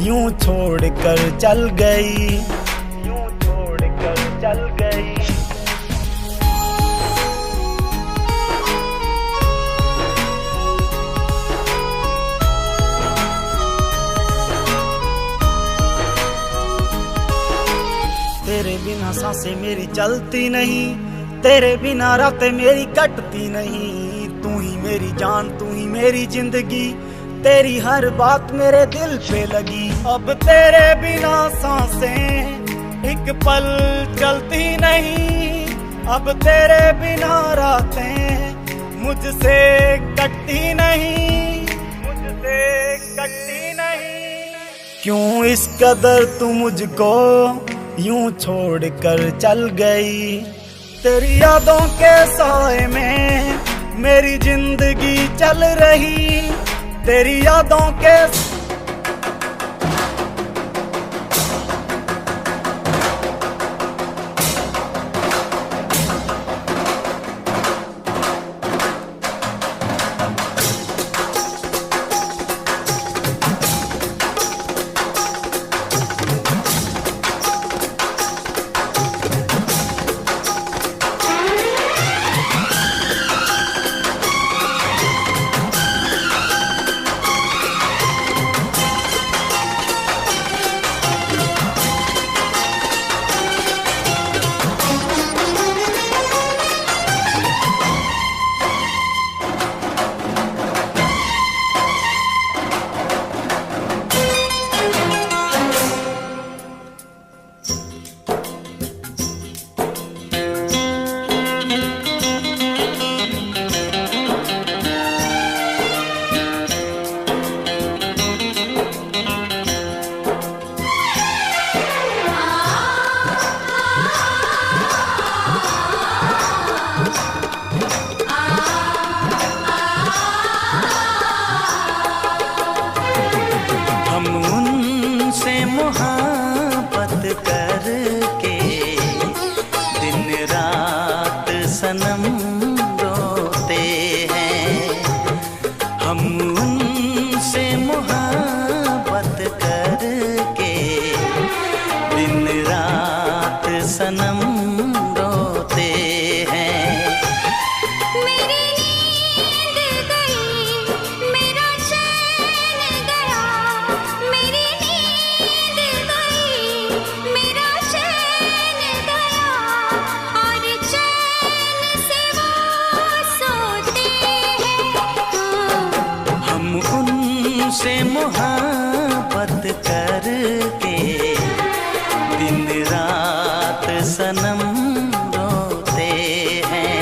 यूं छोड़ कर चल गई यूं छोड़ कर चल गई तेरे बिना सांसें मेरी चलती नहीं तेरे बिना रातें मेरी कटती नहीं तू ही मेरी जान तू ही मेरी जिंदगी तेरी हर बात मेरे दिल पे लगी अब तेरे बिना सांसें एक पल चलती नहीं अब तेरे बिना रातें मुझसे कटती नहीं मुझसे कटती नहीं क्यों इस कदर तू मुझको यूं छोड़ कर चल गई तेरी यादों के साए में मेरी जिंदगी चल रही तेरी यादों के रोते हैं।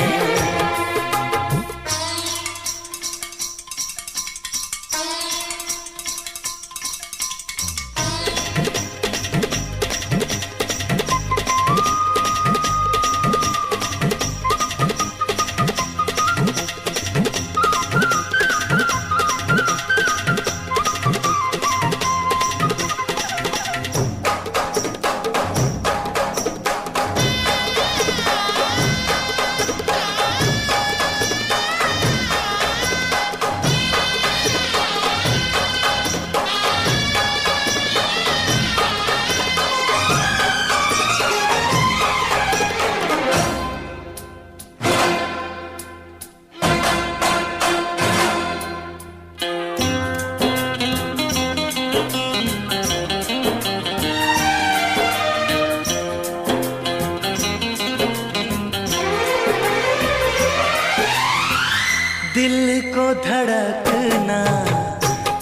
दिल को धड़कना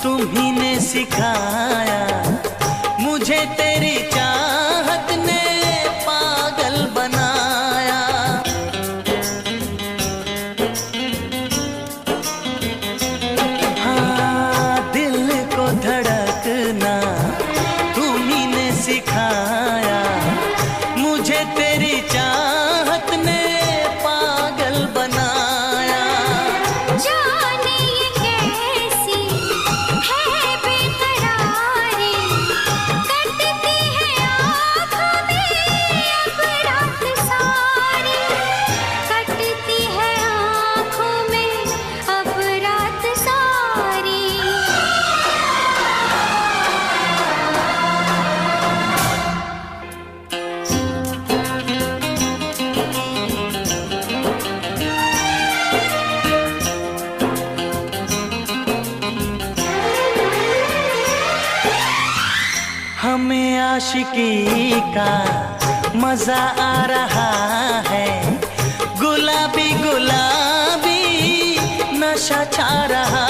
तुम्ही ने सिखाया, मुझे तेरी चाहत ने पागल बनाया। हाँ, दिल को धड़कना तुम्ही ने सिखाया, मुझे तेरी चाहत ने पागल बनाया। जाने ये कैसी है बेकरारी, कटती है आँखों में अब रात सारी, कटती है आँखों में अब रात सारी। हमें आशिकी का मजा आ रहा है, गुलाबी गुलाबी नशा छा रहा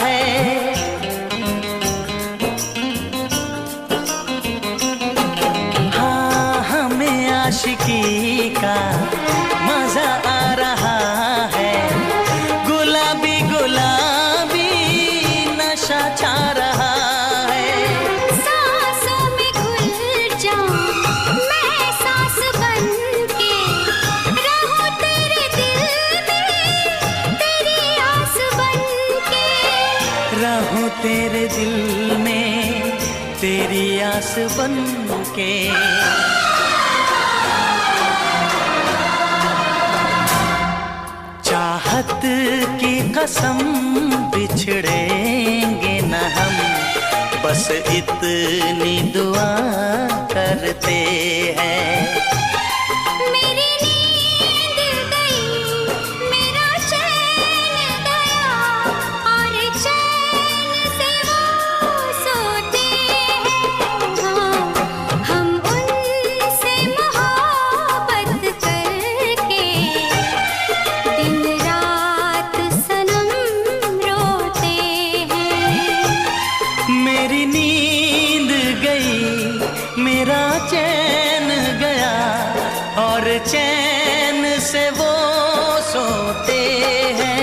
है। हाँ, हमें आशिकी का मजा आ रहा है, गुलाबी गुलाबी नशा छा रहा है। सांसों में घुल जाऊं मैं सांस बन के, रहूं तेरे दिल में तेरी आस बन के। रहूं तेरे दिल में तेरी आस बन के। चाहत की कसम बिछड़ेंगे न हम, बस इतनी दुआ करते हैं। मेरी नींद गई, मेरा चैन गया, और चैन से वो सोते हैं। हाँ, हम उनसे मोहब्बत करके दिन रात सनम रोते हैं। मेरी नींद गई, मेरा चैन गया, और चैन से वो सोते हैं।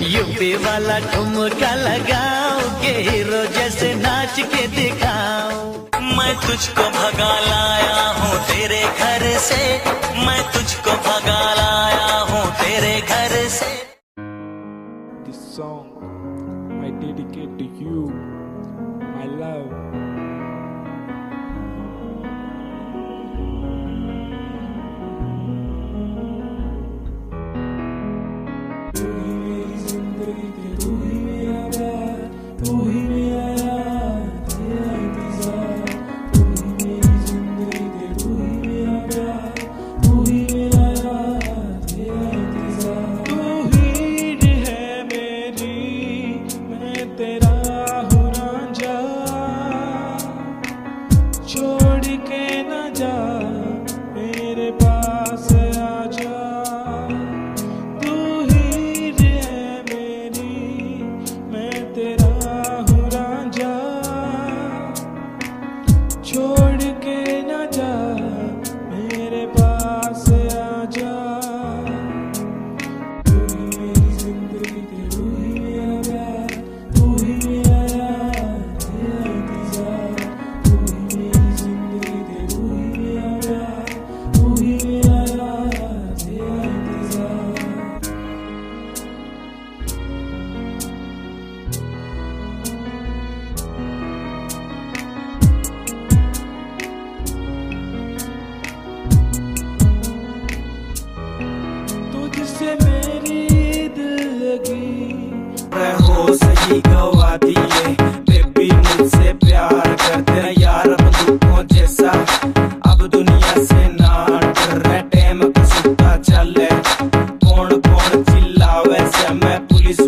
यूपी वाला ठुमका लगाओ के हीरो जैसे नाच के दिखाओ। मैं तुझको भगा लाया हूँ तेरे घर से, मैं तुझको भगा लाया हूँ तेरे घर से। This song I dedicate to you, my love. तू ही है तो सही गवा दिए। बेबी मुझसे प्यार करते हैं यार बंदूकों जैसा, अब दुनिया से ना डर, टाइम का सुता चले। कौन कौन चिल्लावे से, मैं पुलिस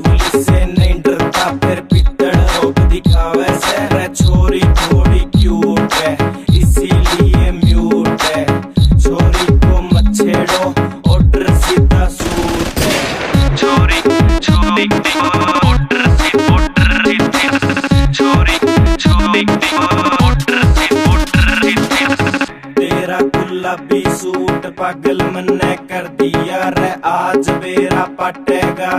से नहीं डरता, फिर पित्तड़ रोक दिखावे से। रे छोरी थोड़ी क्यूट है इसीलिए म्यूट है, छोरी को मत छेड़ो ऑर्डर सीधा सूट है। छोरी छोरी ऑर्डर से ऑर्डर छोरी छोरी ऑर्डर से ऑर्डर। तेरा गुलाबी सूट पागल मन्ने कर दिया रे, आज बेरा पटेगा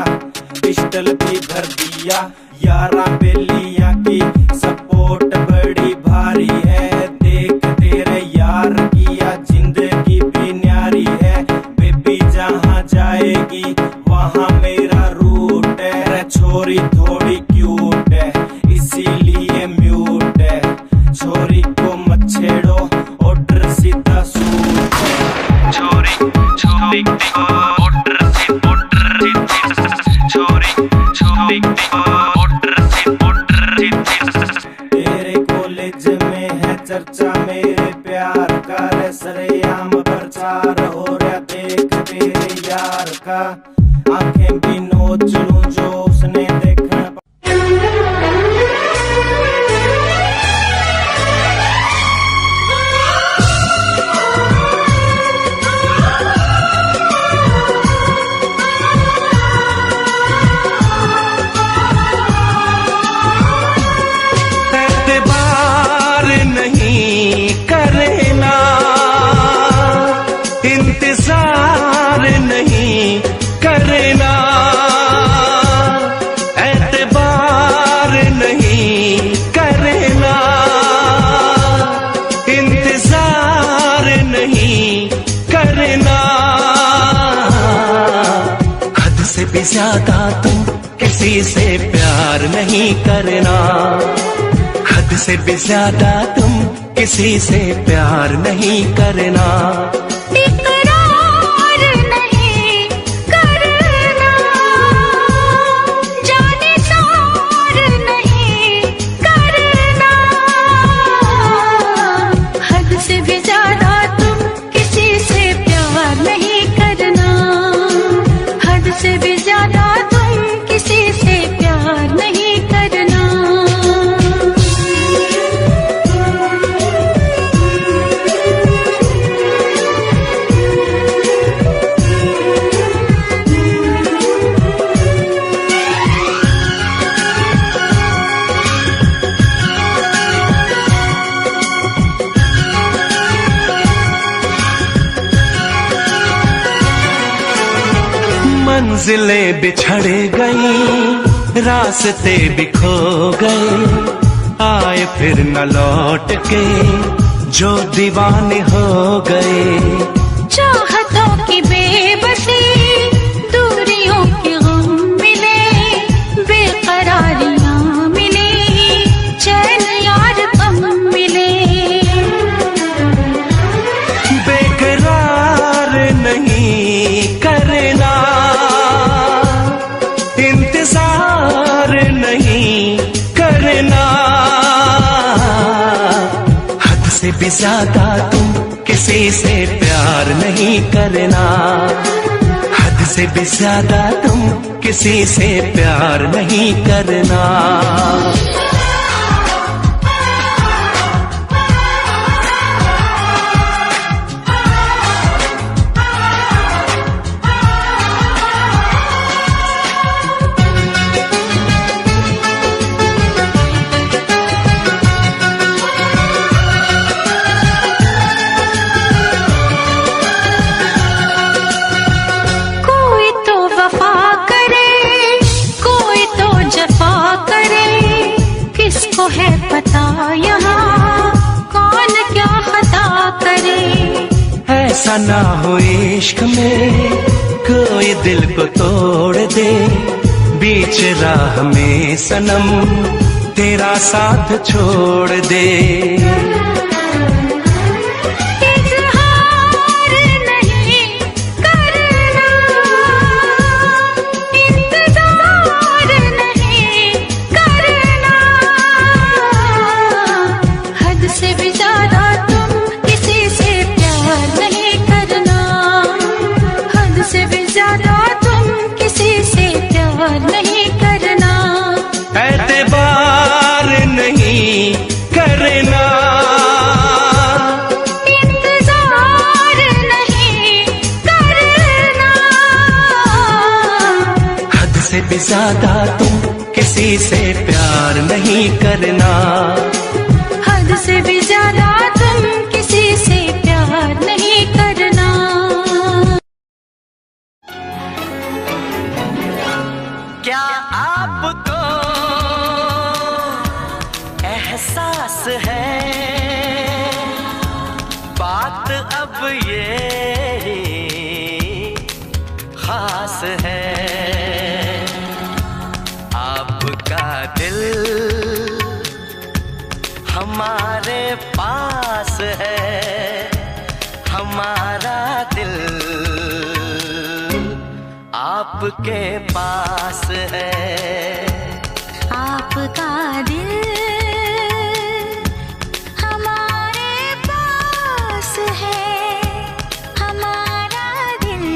पिस्टल भी धर दिया। यारा बेलिया की सपोर्ट बड़ी भारी है, देख तेरे यार की या जिंदगी भी न्यारी है। बेबी जहाँ जाएगी वहाँ मेरा रूट है, रे छोरी थोड़ी क्यूट है इसीलिए म्यूट है, छोरी को मत छेड़ो ऑर्डर सीधा सूट है। छोरी छोरी ऑर्डर से ऑर्डर, छोरी छोरी ऑर्डर से ऑर्डर। तेरे कॉलेज में है चर्चा मेरे प्यार का, रे सरेआम प्रचार हो रहा देख तेरे यार का। आंखें भी नोच लूं जो उसने देखना। एतबार नहीं करना, इंतजार नहीं करना, एतबार नहीं करना, इंतजार नहीं करना। हद से भी ज्यादा तुम किसी से प्यार नहीं करना, हद से भी ज्यादा तुम किसी से प्यार नहीं करना। इकरार नहीं करना, जाने सार नहीं करना, हद से भी ज्यादा तुम किसी से प्यार नहीं करना, हद से भी ज्यादा तुम किसी से प्यार नहीं करना। मंजिलें बिछड़ गई, रास्ते बिखो गए, आए फिर न लौट के जो दीवाने हो गए। चाहतों की बेबसी, दूरियों के गम मिले, बेकरारियां मिली, चैन यार कम मिले। बेकरार नहीं करना, इंतजार नहीं करना, हद से भी ज्यादा तुम किसी से प्यार नहीं करना, हद से भी ज्यादा तुम किसी से प्यार नहीं करना। कोई तो वफा करे, कोई तो जफा करे, किसको है पता यहाँ कौन क्या खता करे। ऐसा ना हो इश्क में कोई दिल को तोड़ दे, बीच राह में सनम तेरा साथ छोड़ दे। इज़हार नहीं करना, इंतजार नहीं ज्यादा तुम किसी से प्यार नहीं करना, हद से भी ज्यादा तुम किसी से प्यार नहीं करना। क्या आपको एहसास है बात अब ये खास है, आपका दिल हमारे पास है, हमारा दिल आपके पास है, आपका दिल हमारे पास है, हमारा दिल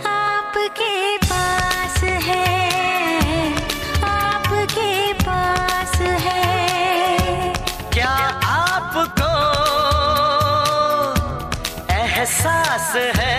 आपके पास है, आपके पास है। क्या आपको एहसास है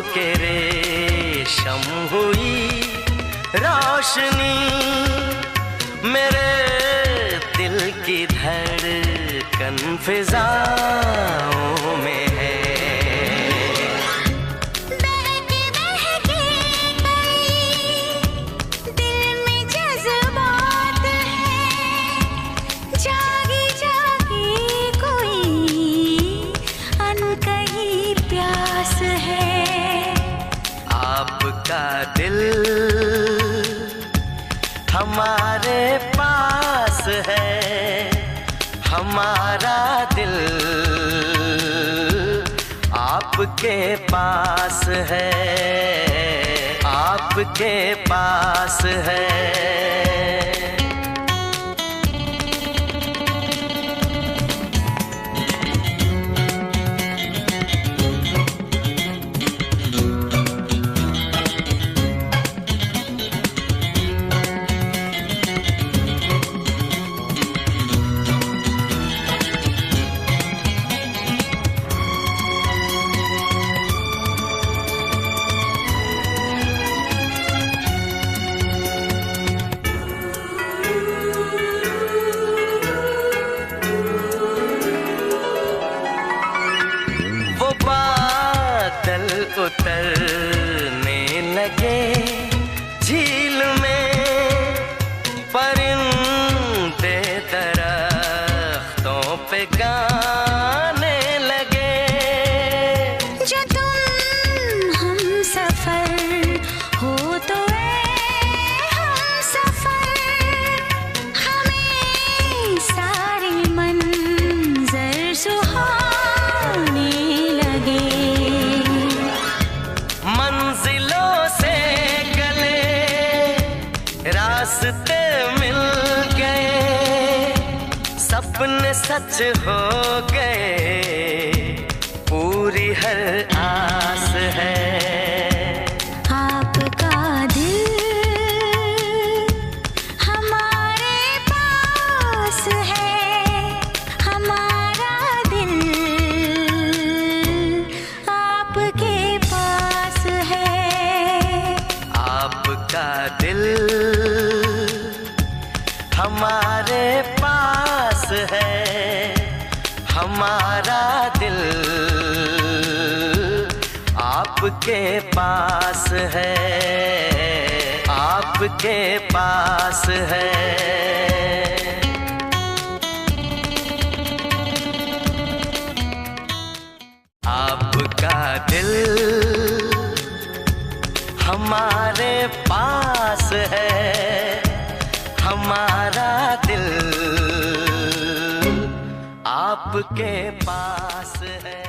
के रेशम हुई रोशनी, मेरे दिल की धड़कन फिजाओं में है। बहके बहके दिल में जज्बात है, जागी जागी कोई अनकही प्यास है। आपका दिल हमारे पास है, हमारा दिल आपके पास है, आपके पास है। उतरने लगे झील में, परिंदे दरख्तों पे गाने लगे। जो तुम हम सफर हो तो हम सफर, हमें सारे मंजर सुहाने लगे। मंजिलों से गले रास्ते मिल गए, सपने सच हो गए, पूरी हर आस है। आपका दिल हमारे पास है, हमारा दिल आपके पास है। आपका दिल हमारे पास है, हमारा दिल आपके पास है, आपके पास है। दिल हमारे पास है, हमारा दिल आपके पास है।